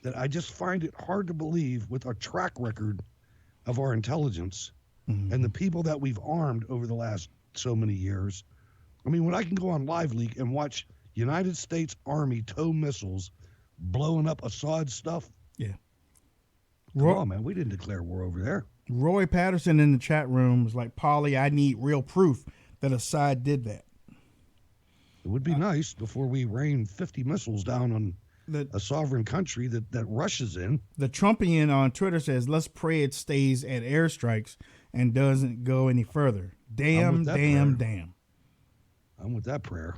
that I just find it hard to believe with our track record of our intelligence and the people that we've armed over the last so many years. I mean, when I can go on Live Leak and watch United States Army tow missiles blowing up Assad stuff. Yeah. Come on, man. We didn't declare war over there. Roy Patterson in the chat room was like, Polly, I need real proof that Assad did that. It would be nice before we rain 50 missiles down on a sovereign country that Russia's in. The Trumpian on Twitter says, let's pray it stays at airstrikes and doesn't go any further. Damn. I'm with that prayer.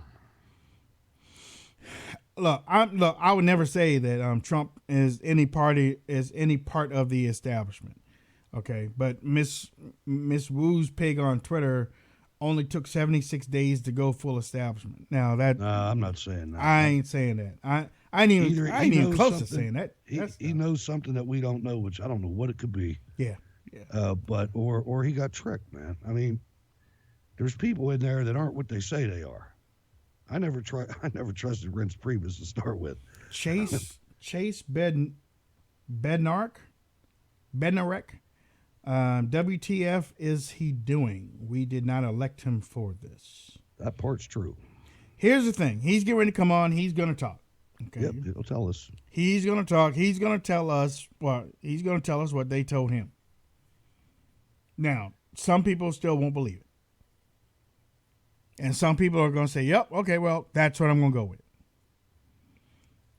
Look, I would never say that Trump is any part of the establishment. Okay, but Miss Woo's pig on Twitter only took 76 days to go full establishment. Now that I'm not saying that. I ain't saying that. I ain't even close to saying that. He knows something that we don't know, which I don't know what it could be. Yeah. But he got tricked, man. I mean, there's people in there that aren't what they say they are. I never trusted Reince Priebus to start with. Chase Bednarek. WTF is he doing? We did not elect him for this. That part's true. Here's the thing. He's getting ready to come on. He's going to talk. Okay. Yep, he'll tell us. He's going to talk. He's going to tell us what they told him. Now, some people still won't believe it. And some people are going to say, yep, okay, well, that's what I'm going to go with.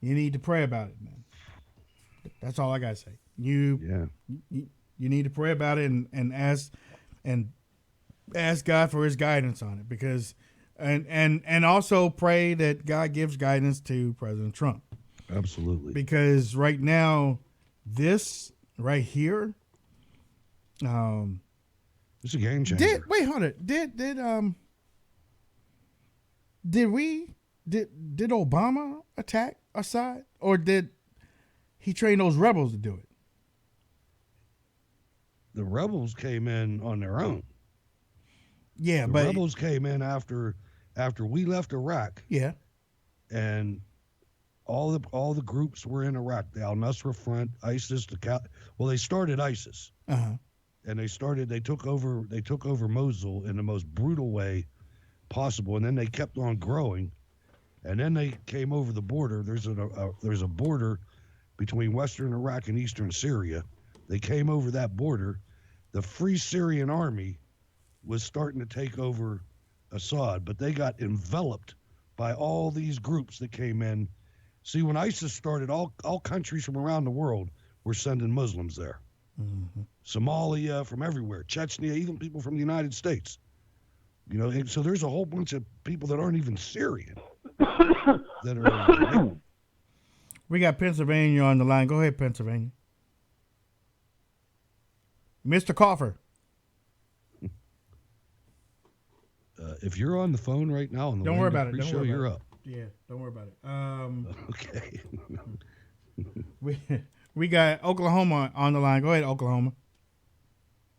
You need to pray about it, man. That's all I got to say. You need to pray about it and ask God for his guidance on it, because and also pray that God gives guidance to President Trump. Absolutely. Because right now, this right here, it's a game changer. Did Obama attack Assad, or did he train those rebels to do it? The rebels came in on their own. Yeah, the but rebels came in after we left Iraq. Yeah, and all the groups were in Iraq. The Al-Nusra Front, ISIS. They started ISIS, and they took over Mosul in the most brutal way possible, and then they kept on growing, and then they came over the border. There's a border between Western Iraq and Eastern Syria. They came over that border. The Free Syrian Army was starting to take over Assad, but they got enveloped by all these groups that came in. See, when ISIS started, all countries from around the world were sending Muslims there. Mm-hmm. Somalia, from everywhere, Chechnya, even people from the United States. You know, and so there's a whole bunch of people that aren't even Syrian that are. We got Pennsylvania on the line. Go ahead, Pennsylvania. Mr. Coffer. If you're on the phone right now on the don't worry about it. Show, you're up. Yeah, don't worry about it. Okay. We got Oklahoma on the line. Go ahead, Oklahoma.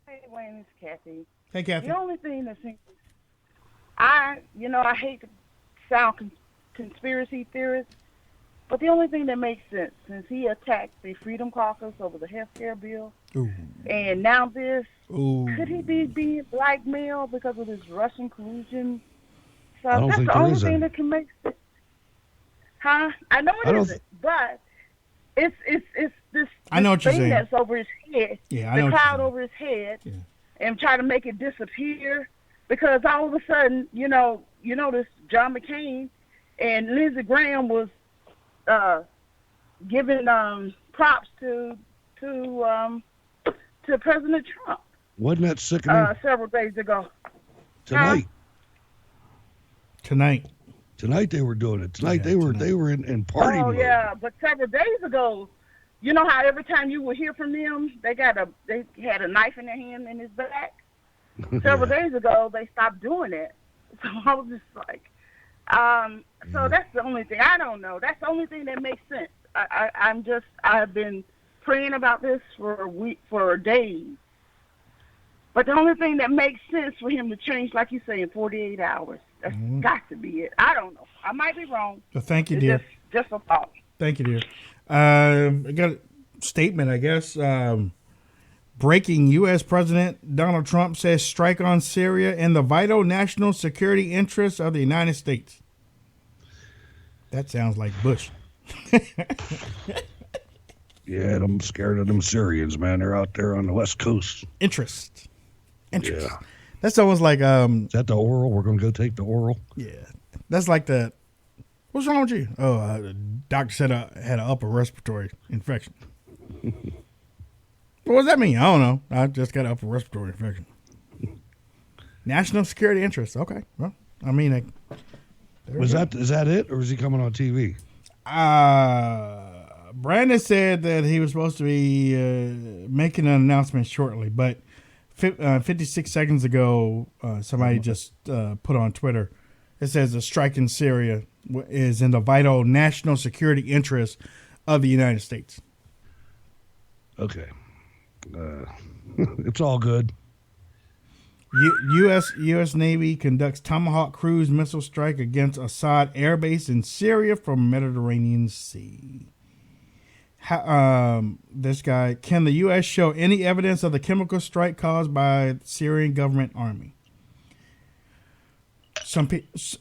Hey, Wayne, it's Kathy. Hey, Kathy. The only thing that seems, I hate to sound conspiracy theorist, but the only thing that makes sense, since he attacked the Freedom Caucus over the health care bill, and now this, could he be being blackmailed because of this Russian collusion? So I don't that's think the there only is thing any. that can make sense. Huh? I know it isn't, but it's this I know what you're thing saying. that's over his head, Yeah, I know the what you're cloud saying. over his head, and try to make it disappear, because all of a sudden, you notice John McCain and Lindsey Graham was giving props to President Trump Wasn't that sickening? several days ago. Tonight they were doing it. Tonight they were in party mode. Yeah, but several days ago, you know how every time you would hear from them, they had a knife in their hand in his back. Several days ago, they stopped doing it. So I was just like, so that's the only thing. I don't know. That's the only thing that makes sense. I've been praying about this for days. But the only thing that makes sense for him to change, like you say, in 48 hours, that's got to be it. I don't know. I might be wrong. Well, thank you, It's dear. Just a thought. Thank you, dear. I got a statement, I guess. Breaking U.S. President Donald Trump says strike on Syria in the vital national security interests of the United States. That sounds like Bush. Yeah, I'm scared of them Syrians, man. They're out there on the West Coast. Interest. Yeah. That's almost like Is that the oral? We're gonna go take the oral. Yeah. That's like the. What's wrong with you? Oh, the doctor said I had an upper respiratory infection. What does that mean? I don't know. I just got an upper respiratory infection. National security interests. Okay. Well, I mean, Is that it, or is he coming on TV? Brandon said that he was supposed to be making an announcement shortly, but 56 seconds ago, somebody just put on Twitter, it says a strike in Syria is in the vital national security interests of the United States. Okay. It's all good. U.S. Navy conducts Tomahawk cruise missile strike against Assad air base in Syria from Mediterranean Sea. This guy, can the U.S. show any evidence of the chemical strike caused by the Syrian government army?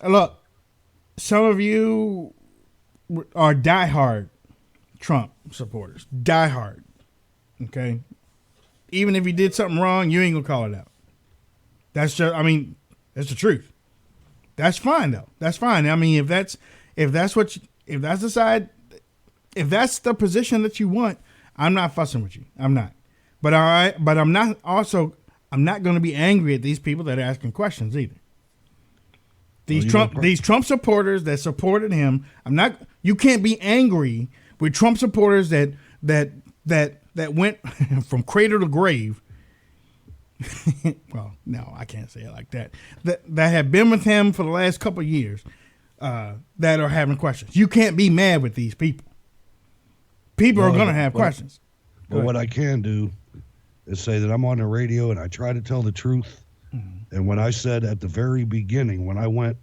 Look, some of you are diehard Trump supporters. Diehard. Okay? Even if he did something wrong, you ain't going to call it out. That's just, that's the truth. That's fine though. That's fine. I mean, if that's the position that you want, I'm not fussing with you. I'm not. But I'm not going to be angry at these people that are asking questions either. These Trump supporters that supported him, you can't be angry with Trump supporters that went from cradle to grave. Well, no, I can't say it like that. That have been with him for the last couple of years, that are having questions. You can't be mad with these people. People are going to have questions. But what I can do is say that I'm on the radio and I try to tell the truth. Mm-hmm. And when I said at the very beginning, when I went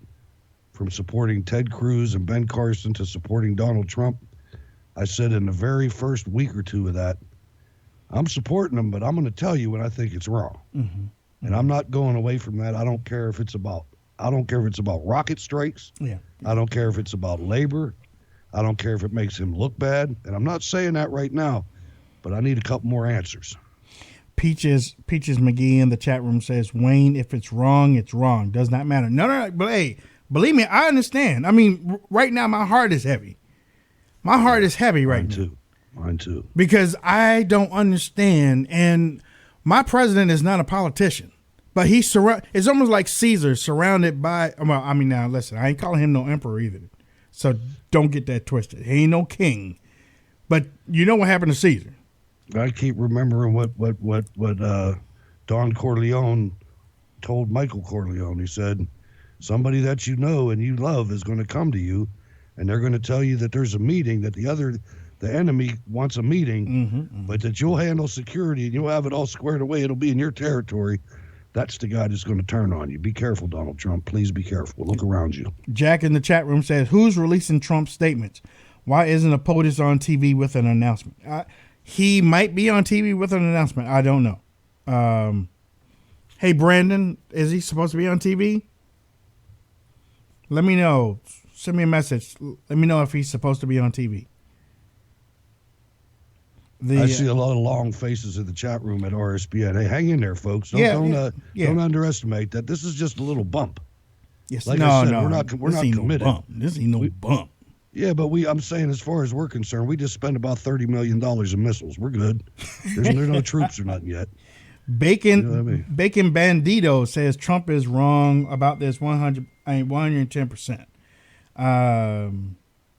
from supporting Ted Cruz and Ben Carson to supporting Donald Trump, I said in the very first week or two of that, I'm supporting them, but I'm going to tell you when I think it's wrong. Mm-hmm. And I'm not going away from that. I don't care if it's about rocket strikes. Yeah. I don't care if it's about labor. I don't care if it makes him look bad. And I'm not saying that right now, but I need a couple more answers. Peaches McGee in the chat room says, Wayne, if it's wrong, it's wrong. Does not matter. No. But hey, believe me, I understand. I mean, right now my heart is heavy. My heart is heavy right now. Mine too. Because I don't understand. And my president is not a politician. But it's almost like Caesar surrounded by, now listen, I ain't calling him no emperor either. So don't get that twisted. He ain't no king. But you know what happened to Caesar. I keep remembering what Don Corleone told Michael Corleone. He said, somebody that you know and you love is going to come to you, and they're going to tell you that there's a meeting that the the enemy wants a meeting, but that you'll handle security and you'll have it all squared away. It'll be in your territory. That's the guy that's going to turn on you. Be careful, Donald Trump. Please be careful. Look around you. Jack in the chat room says, who's releasing Trump's statements? Why isn't a POTUS on TV with an announcement? He might be on TV with an announcement. I don't know. Hey, Brandon, is he supposed to be on TV? Let me know. Send me a message. Let me know if he's supposed to be on TV. I see a lot of long faces in the chat room at RSBN. Hey, hang in there, folks. Don't underestimate that. This is just a little bump. Yes, like I said, we're not committed. No bump. This ain't no bump. Yeah, but I'm saying as far as we're concerned, we just spent about $30 million in missiles. We're good. There's no troops or nothing yet. Bacon, you know what I mean? Bacon Bandito says Trump is wrong about this 110%. I'm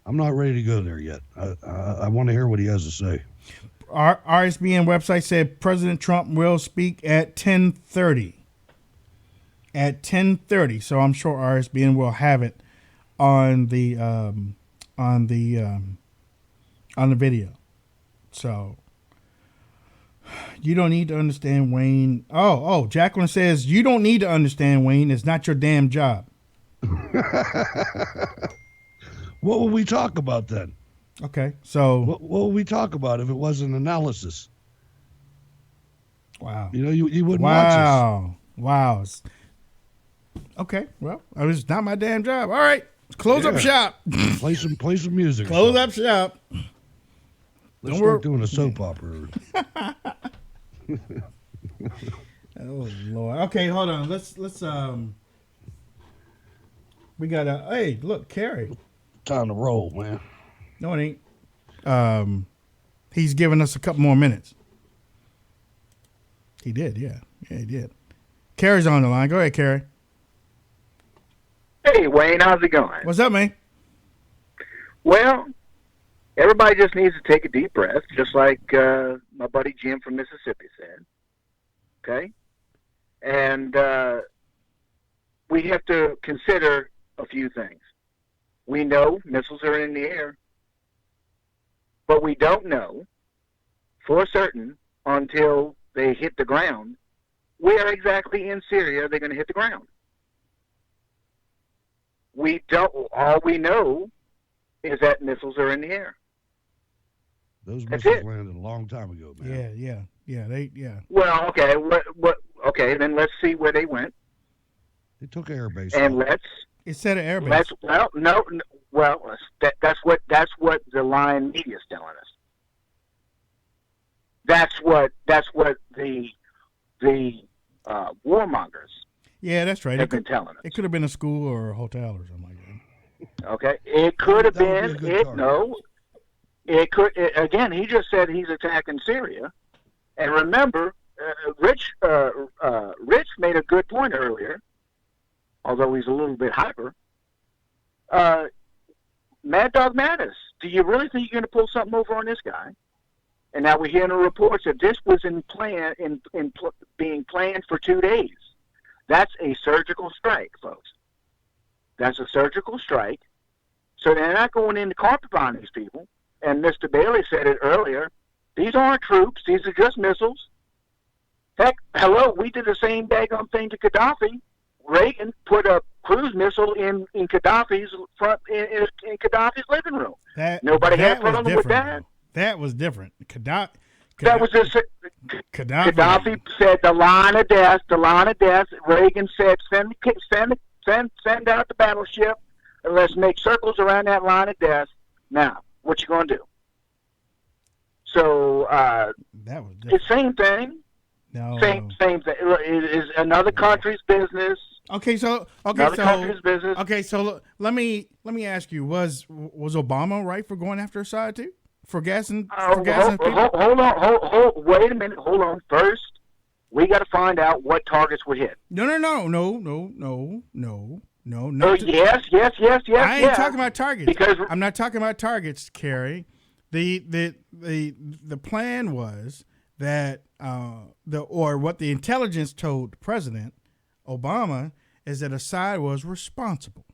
not ready to go there yet. I want to hear what he has to say. Our RSBN website said President Trump will speak at 10:30. At 10:30, so I'm sure RSBN will have it on the video. So you don't need to understand, Wayne. Oh, Jacqueline says you don't need to understand, Wayne. It's not your damn job. What will we talk about then? Okay, so what will we talk about if it wasn't analysis? Wow. You know, you wouldn't watch us. Wow. Okay, well, it's not my damn job. All right, close up shop. Play some music. Close up shop. Let's start doing a soap opera. Oh Lord. Okay, hold on. Let's we got hey, look, Carrie. Time to roll, man. No, it ain't. He's giving us a couple more minutes. He did, yeah. Yeah, he did. Carrie's on the line. Go ahead, Carrie. Hey, Wayne, how's it going? What's up, man? Well, everybody just needs to take a deep breath, just like my buddy Jim from Mississippi said. Okay? And we have to consider a few things. We know missiles are in the air, but we don't know for certain until they hit the ground where exactly in Syria they're going to hit the ground. We don't. All we know is that missiles are in the air. Those missiles landed a long time ago, man. Yeah. Well, okay. What? Okay, then let's see where they went. They took airbase. And it said an airbase. That's what the line media is telling us. That's what the warmongers. Yeah, that's right. Have been telling us. It could have been a school or a hotel or something like that. Okay, it could have been. It could. Again, he just said he's attacking Syria, and remember, Rich made a good point earlier, although he's a little bit hyper. Mad Dog Mattis, do you really think you're going to pull something over on this guy? And now we're hearing reports that this was being planned for 2 days. That's a surgical strike, folks. That's a surgical strike. So they're not going in to carpet bomb these people. And Mr. Bailey said it earlier. These aren't troops. These are just missiles. Heck, hello, we did the same daggone thing to Gaddafi. Reagan put a cruise missile in Gaddafi's front in Gaddafi's living room. Nobody had a problem with that. That was different. That was just Gaddafi said the line of death. The line of death. Reagan said send out the battleship and let's make circles around that line of death. Now, what you gonna do? So that was the same thing. No. Same thing. It is another country's business. Okay, so let me ask you: Was Obama right for going after Assad too? For gassing people? Hold on. Wait a minute. Hold on. First, we got to find out what targets were hit. No. Yes. I ain't talking about targets. Because I'm not talking about targets, Kerry. The plan was that what the intelligence told President Obama is that Assad was responsible.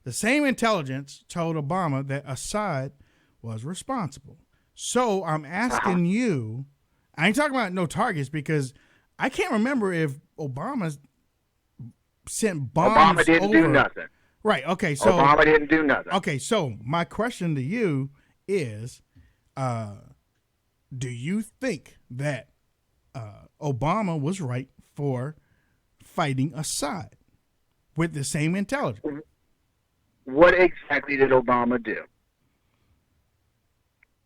The same intelligence told Obama that Assad was responsible. So I'm asking you, I ain't talking about no targets because I can't remember if Obama sent bombs Obama didn't do nothing. Right. Okay. So Obama didn't do nothing. Okay. So my question to you is, do you think that Obama was right for fighting Assad with the same intelligence? What exactly did Obama do?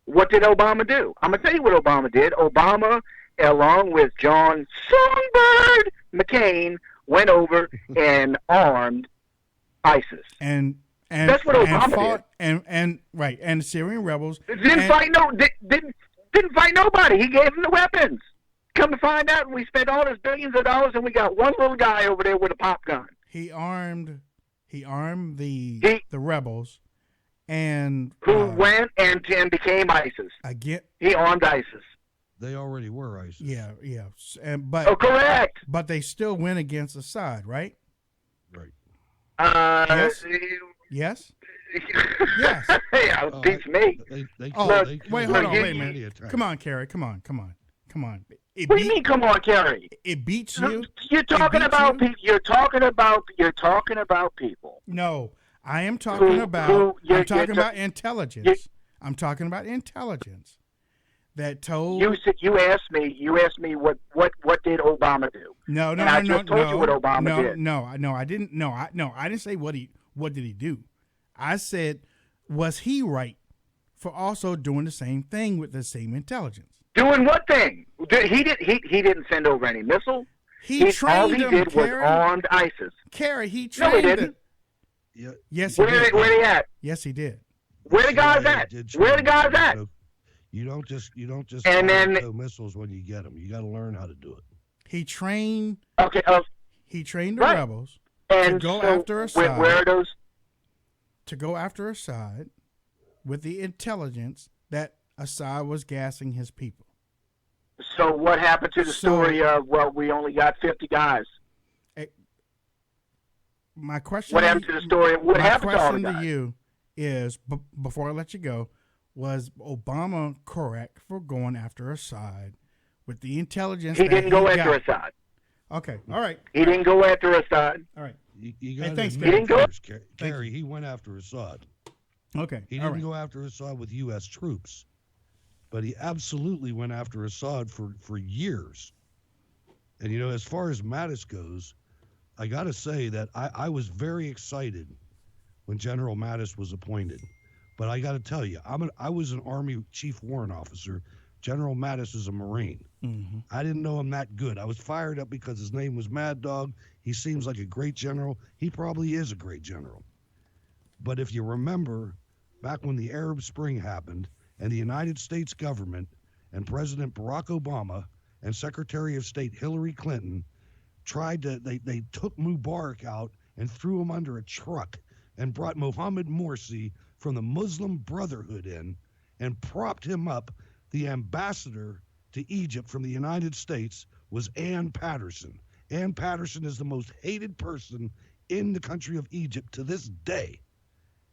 What did Obama do? I'm going to tell you what Obama did. Obama, along with John Songbird McCain, went over and armed ISIS. And that's what Obama did. And right, and the Syrian rebels didn't fight nobody. He gave them the weapons. Come to find out, we spent all this billions of dollars, and we got one little guy over there with a pop gun. He armed the rebels, and who went and became ISIS. Again, he armed ISIS. They already were ISIS. Yeah. But correct. But they still went against Assad, right? Right. Yes. Yes. Yes. Yeah, beats me. Wait, hold on, wait a minute. Come on, Kerry. Come on. What do you mean? Come on, Kerry. It beats you. You're talking about people. You're talking about people. No, I am talking about. I'm talking about intelligence. I'm talking about intelligence that told you asked me what did Obama do? No, I just told you what Obama did. No, I didn't. No, I didn't say what did he do. I said, was he right for also doing the same thing with the same intelligence? Doing what thing? He didn't send over any missile. All he did was armed ISIS. Kerry, he trained. No, he didn't. Yes, he did. Where he at? Yes, he did. Where the guys at? Where the guys at? You don't just and then missiles when you get them. You got to learn how to do it. He trained. Okay. He trained the rebels and to go after Assad. Where are those? To go after Assad with the intelligence that Assad was gassing his people. So what happened to the story of, well, we only got 50 guys? My question. What happened to the story? What happened to all the guys? My question to you is, before I let you go, was Obama correct for going after Assad with the intelligence? He didn't go after Assad. Okay, all right. He didn't go after Assad. All right. You got thanks, he Kerry. didn't go. Kerry, he went after Assad. Okay. He didn't go after Assad with U.S. troops, but he absolutely went after Assad for years. And, as far as Mattis goes, I got to say that I was very excited when General Mattis was appointed. But I got to tell you, I was an Army Chief Warrant Officer. General Mattis is a Marine. Mm-hmm. I didn't know him that good. I was fired up because his name was Mad Dog. He seems like a great general. He probably is a great general. But if you remember, back when the Arab Spring happened, and the United States government and President Barack Obama and Secretary of State Hillary Clinton they took Mubarak out and threw him under a truck and brought Mohammed Morsi from the Muslim Brotherhood in and propped him up. The ambassador to Egypt from the United States was Ann Patterson. Ann Patterson is the most hated person in the country of Egypt to this day.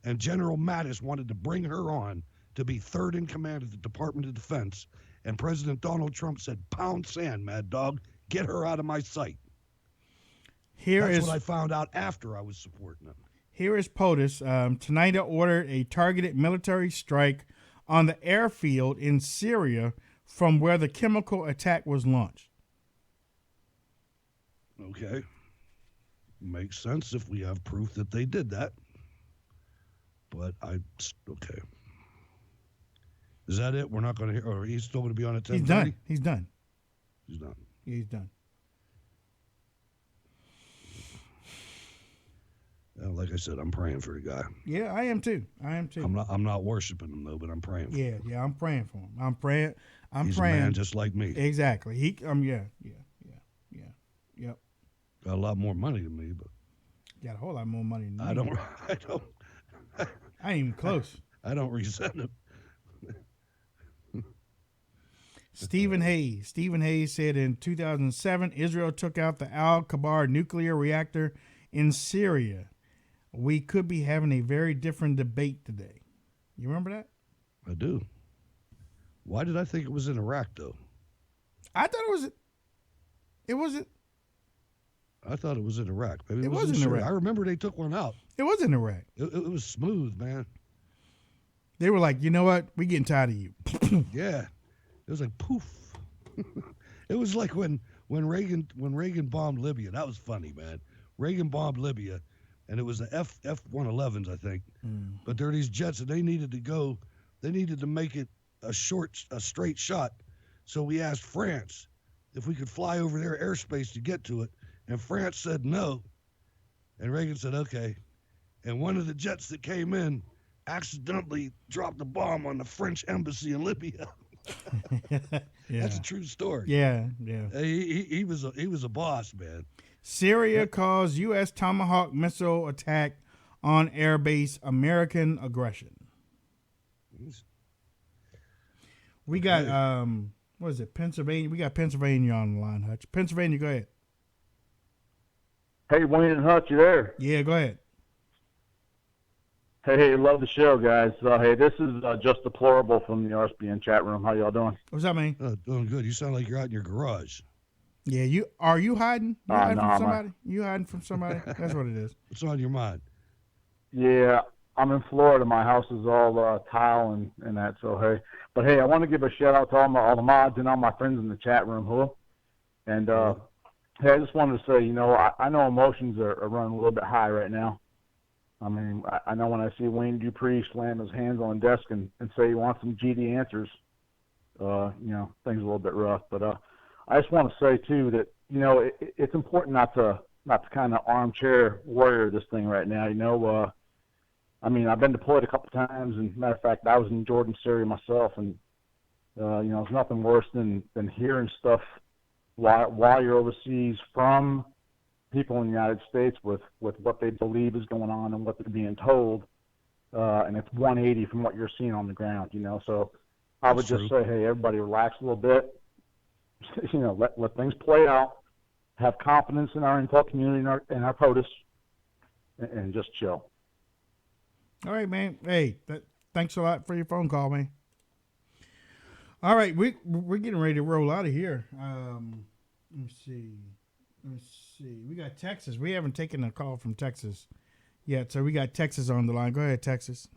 And General Mattis wanted to bring her on to be third in command of the Department of Defense. And President Donald Trump said, "Pound sand, Mad Dog. Get her out of my sight." That's what I found out after I was supporting him. Here is POTUS. Tonight I ordered a targeted military strike on the airfield in Syria from where the chemical attack was launched. Okay. Makes sense if we have proof that they did that. But okay. Is that it? We're not going to hear, or he's still going to be on at 10:30? He's done. He's done. He's done. Yeah, he's done. Like I said, I'm praying for the guy. Yeah, I am too. I'm not worshiping him though, but I'm praying for him. Yeah, I'm praying for him. I'm praying. He's a man just like me. Exactly. Yep. Got a lot more money than me, but got a whole lot more money than me. I don't. I ain't even close. I don't resent him. Stephen Hayes. Stephen Hayes said in 2007, Israel took out the Al-Kabar nuclear reactor in Syria. We could be having a very different debate today. You remember that? I do. Why did I think it was in Iraq, though? I thought it was. It wasn't. I thought it was in Iraq. Maybe It was was in Syria. Iraq. I remember they took one out. It was in Iraq. It was smooth, man. They were like, you know what? We getting tired of you. Yeah, it was like poof. It was like when Reagan bombed Libya. That was funny, man. Reagan bombed Libya, and it was the F-111s, I think. But there are these jets, and they needed to go. They needed to make it a straight shot. So we asked France if we could fly over their airspace to get to it, and France said no. And Reagan said okay. And one of the jets that came in accidentally dropped a bomb on the French embassy in Libya. Yeah. That's a true story. Yeah. He was a boss, man. Syria calls U.S. Tomahawk missile attack on airbase American aggression. We got what is it? Pennsylvania. We got Pennsylvania on the line, Hutch. Pennsylvania, go ahead. Hey, Wayne and Hutch, you there? Yeah, go ahead. Hey, love the show, guys. Hey, this is just deplorable from the RSBN chat room. How y'all doing? What's up, man? Doing good. You sound like you're out in your garage. Yeah, you hiding? You hiding no, from somebody? You hiding from somebody? That's what it is. What's on your mind? Yeah, I'm in Florida. My house is all tile and that. So hey, but hey, I want to give a shout out to all the mods and all my friends in the chat room. Hello. And hey, I just wanted to say, I know emotions are running a little bit high right now. I mean, I know when I see Wayne Dupree slam his hands on the desk and say he wants some GD answers, things are a little bit rough. But I just want to say too that it's important not to kind of armchair warrior this thing right now. I mean, I've been deployed a couple times, and matter of fact, I was in Jordan, Syria myself, and it's nothing worse than hearing stuff while you're overseas from people in the United States with what they believe is going on and what they're being told, and it's 180 from what you're seeing on the ground. So I would just say, hey, everybody relax a little bit. Let things play out. Have confidence in our intel community and our POTUS, and just chill. All right, man. Hey, thanks a lot for your phone call, man. All right, we're getting ready to roll out of here. Let me see. We got Texas. We haven't taken a call from Texas yet, so we got Texas on the line. Go ahead, Texas.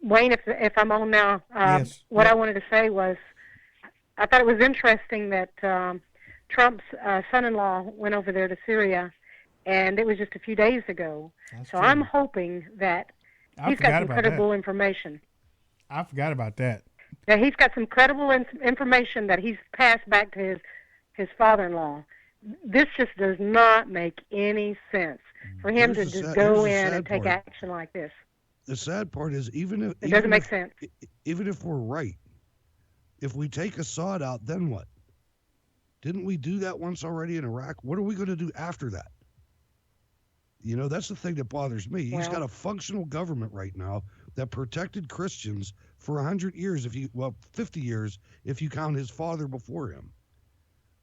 Wayne, if I'm on now, yes. What I wanted to say was I thought it was interesting that Trump's son-in-law went over there to Syria, and it was just a few days ago. That's so true. I'm hoping that he's got some credible information. I forgot about that. Yeah, he's got some credible information that he's passed back to his father-in-law. This just does not make any sense for him to just go in and take action like this. The sad part is even if it doesn't make sense. Even if we're right, if we take Assad out, then what? Didn't we do that once already in Iraq? What are we going to do after that? That's the thing that bothers me. He's got a functional government right now that protected Christians for 100 years, 50 years, if you count his father before him.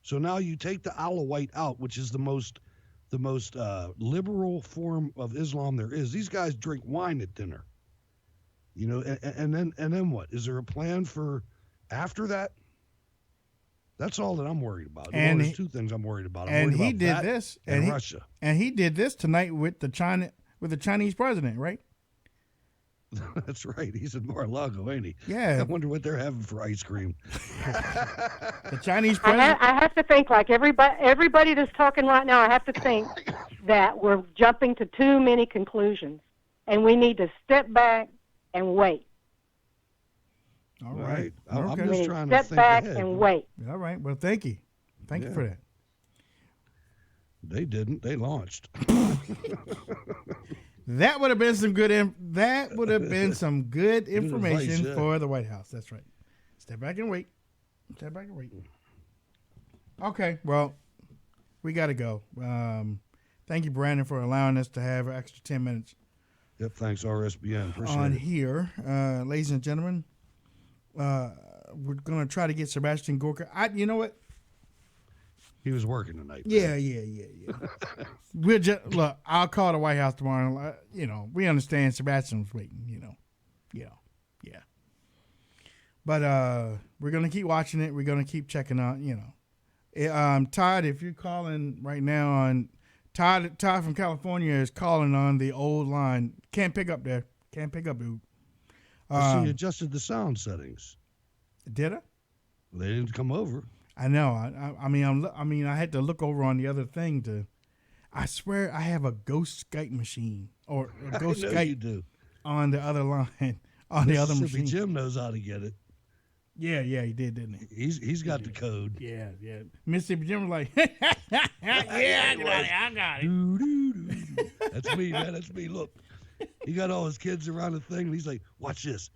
So now you take the Alawite out, which is the most liberal form of Islam there is. These guys drink wine at dinner. And then what? Is there a plan for after that? That's all that I'm worried about. And there's two things I'm worried about. And he did this, and Russia. And he did this tonight with the Chinese president, right? That's right. He's in Mar-a-Lago, ain't he? Yeah. I wonder what they're having for ice cream. The Chinese president. I have to think, like everybody that's talking right now, I have to think that we're jumping to too many conclusions, and we need to step back and wait. All right. I'm just trying to step think back ahead. and wait. All right. Well, thank you. Thank you for that. They didn't. They launched. That would have been some good. That would have been some good information advice, yeah. for the White House. That's right. Step back and wait. Step back and wait. Okay. Well, we got to go. Thank you, Brandon, for allowing us to have an extra 10 minutes. Yep. Thanks, RSBN. Appreciate on it. here, ladies and gentlemen. We're gonna try to get Sebastian Gorka. You know what? He was working tonight. Yeah. We'll just look. I'll call the White House tomorrow. We understand Sebastian was waiting. Yeah. But we're going to keep watching it. We're going to keep checking out, Todd, if you're calling right now on Todd from California is calling on the old line. Can't pick up there. Can't pick up, dude. So you adjusted the sound settings. Did I? They didn't come over. I know. I mean, I had to look over on the other thing to. I swear, I have a ghost Skype machine or a ghost Skype you do. On the other line on the other machine. Jim knows how to get it. Yeah, he did, didn't he? He's got the code. Yeah. Mississippi Jim was like, I got it. That's me, man. That's me. Look, he got all his kids around the thing, and he's like, watch this.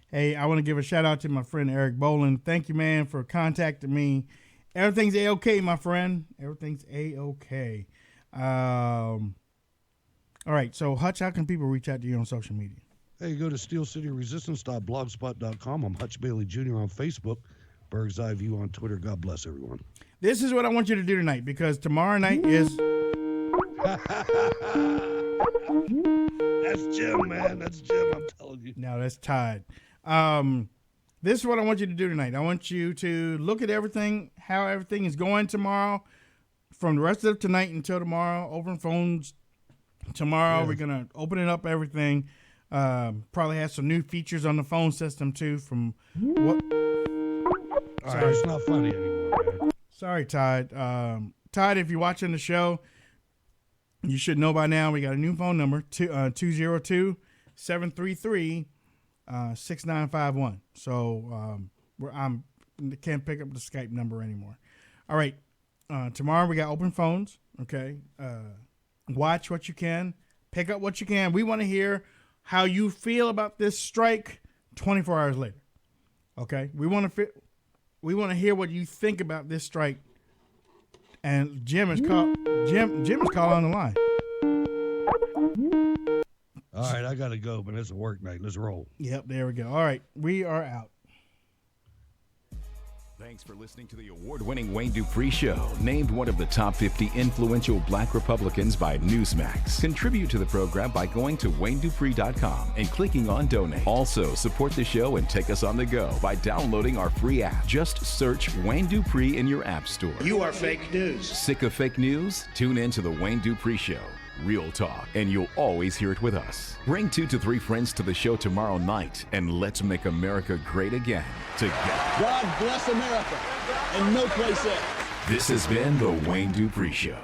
Hey, I want to give a shout out to my friend Eric Boland. Thank you, man, for contacting me. Everything's A-OK, my friend. Everything's A-OK. All right, so Hutch, how can people reach out to you on social media? Hey, go to steelcityresistance.blogspot.com. I'm Hutch Bailey Jr. on Facebook. Berg's Eye View on Twitter. God bless everyone. This is what I want you to do tonight, because tomorrow night is... That's Jim, man. That's Jim, I'm telling you. No, that's Todd. This is what I want you to do tonight. I want you to look at everything, how everything is going tomorrow, from the rest of tonight until tomorrow. Open phones tomorrow. We're going to open it up, everything. Probably have some new features on the phone system, too, from what... All right, it's not funny anymore, man. Sorry, Todd. Todd, if you're watching the show, you should know by now we got a new phone number, 202-733-6951. So I can't pick up the Skype number anymore. All right. Tomorrow we got open phones, okay? Watch what you can. Pick up what you can. We want to hear how you feel about this strike 24 hours later, okay? We want to hear what you think about this strike. And Jim is calling on the line. All right, I got to go, but it's a work night. Let's roll. Yep, there we go. All right, we are out. Thanks for listening to the award-winning Wayne Dupree Show, named one of the top 50 influential black Republicans by Newsmax. Contribute to the program by going to WayneDupree.com and clicking on Donate. Also, support the show and take us on the go by downloading our free app. Just search Wayne Dupree in your app store. You are fake news. Sick of fake news? Tune in to the Wayne Dupree Show. Real talk, and you'll always hear it with us. Bring 2 to 3 friends to the show tomorrow night, and let's make America great again together. God bless America, and no place else. This has been the Wayne Dupree Show.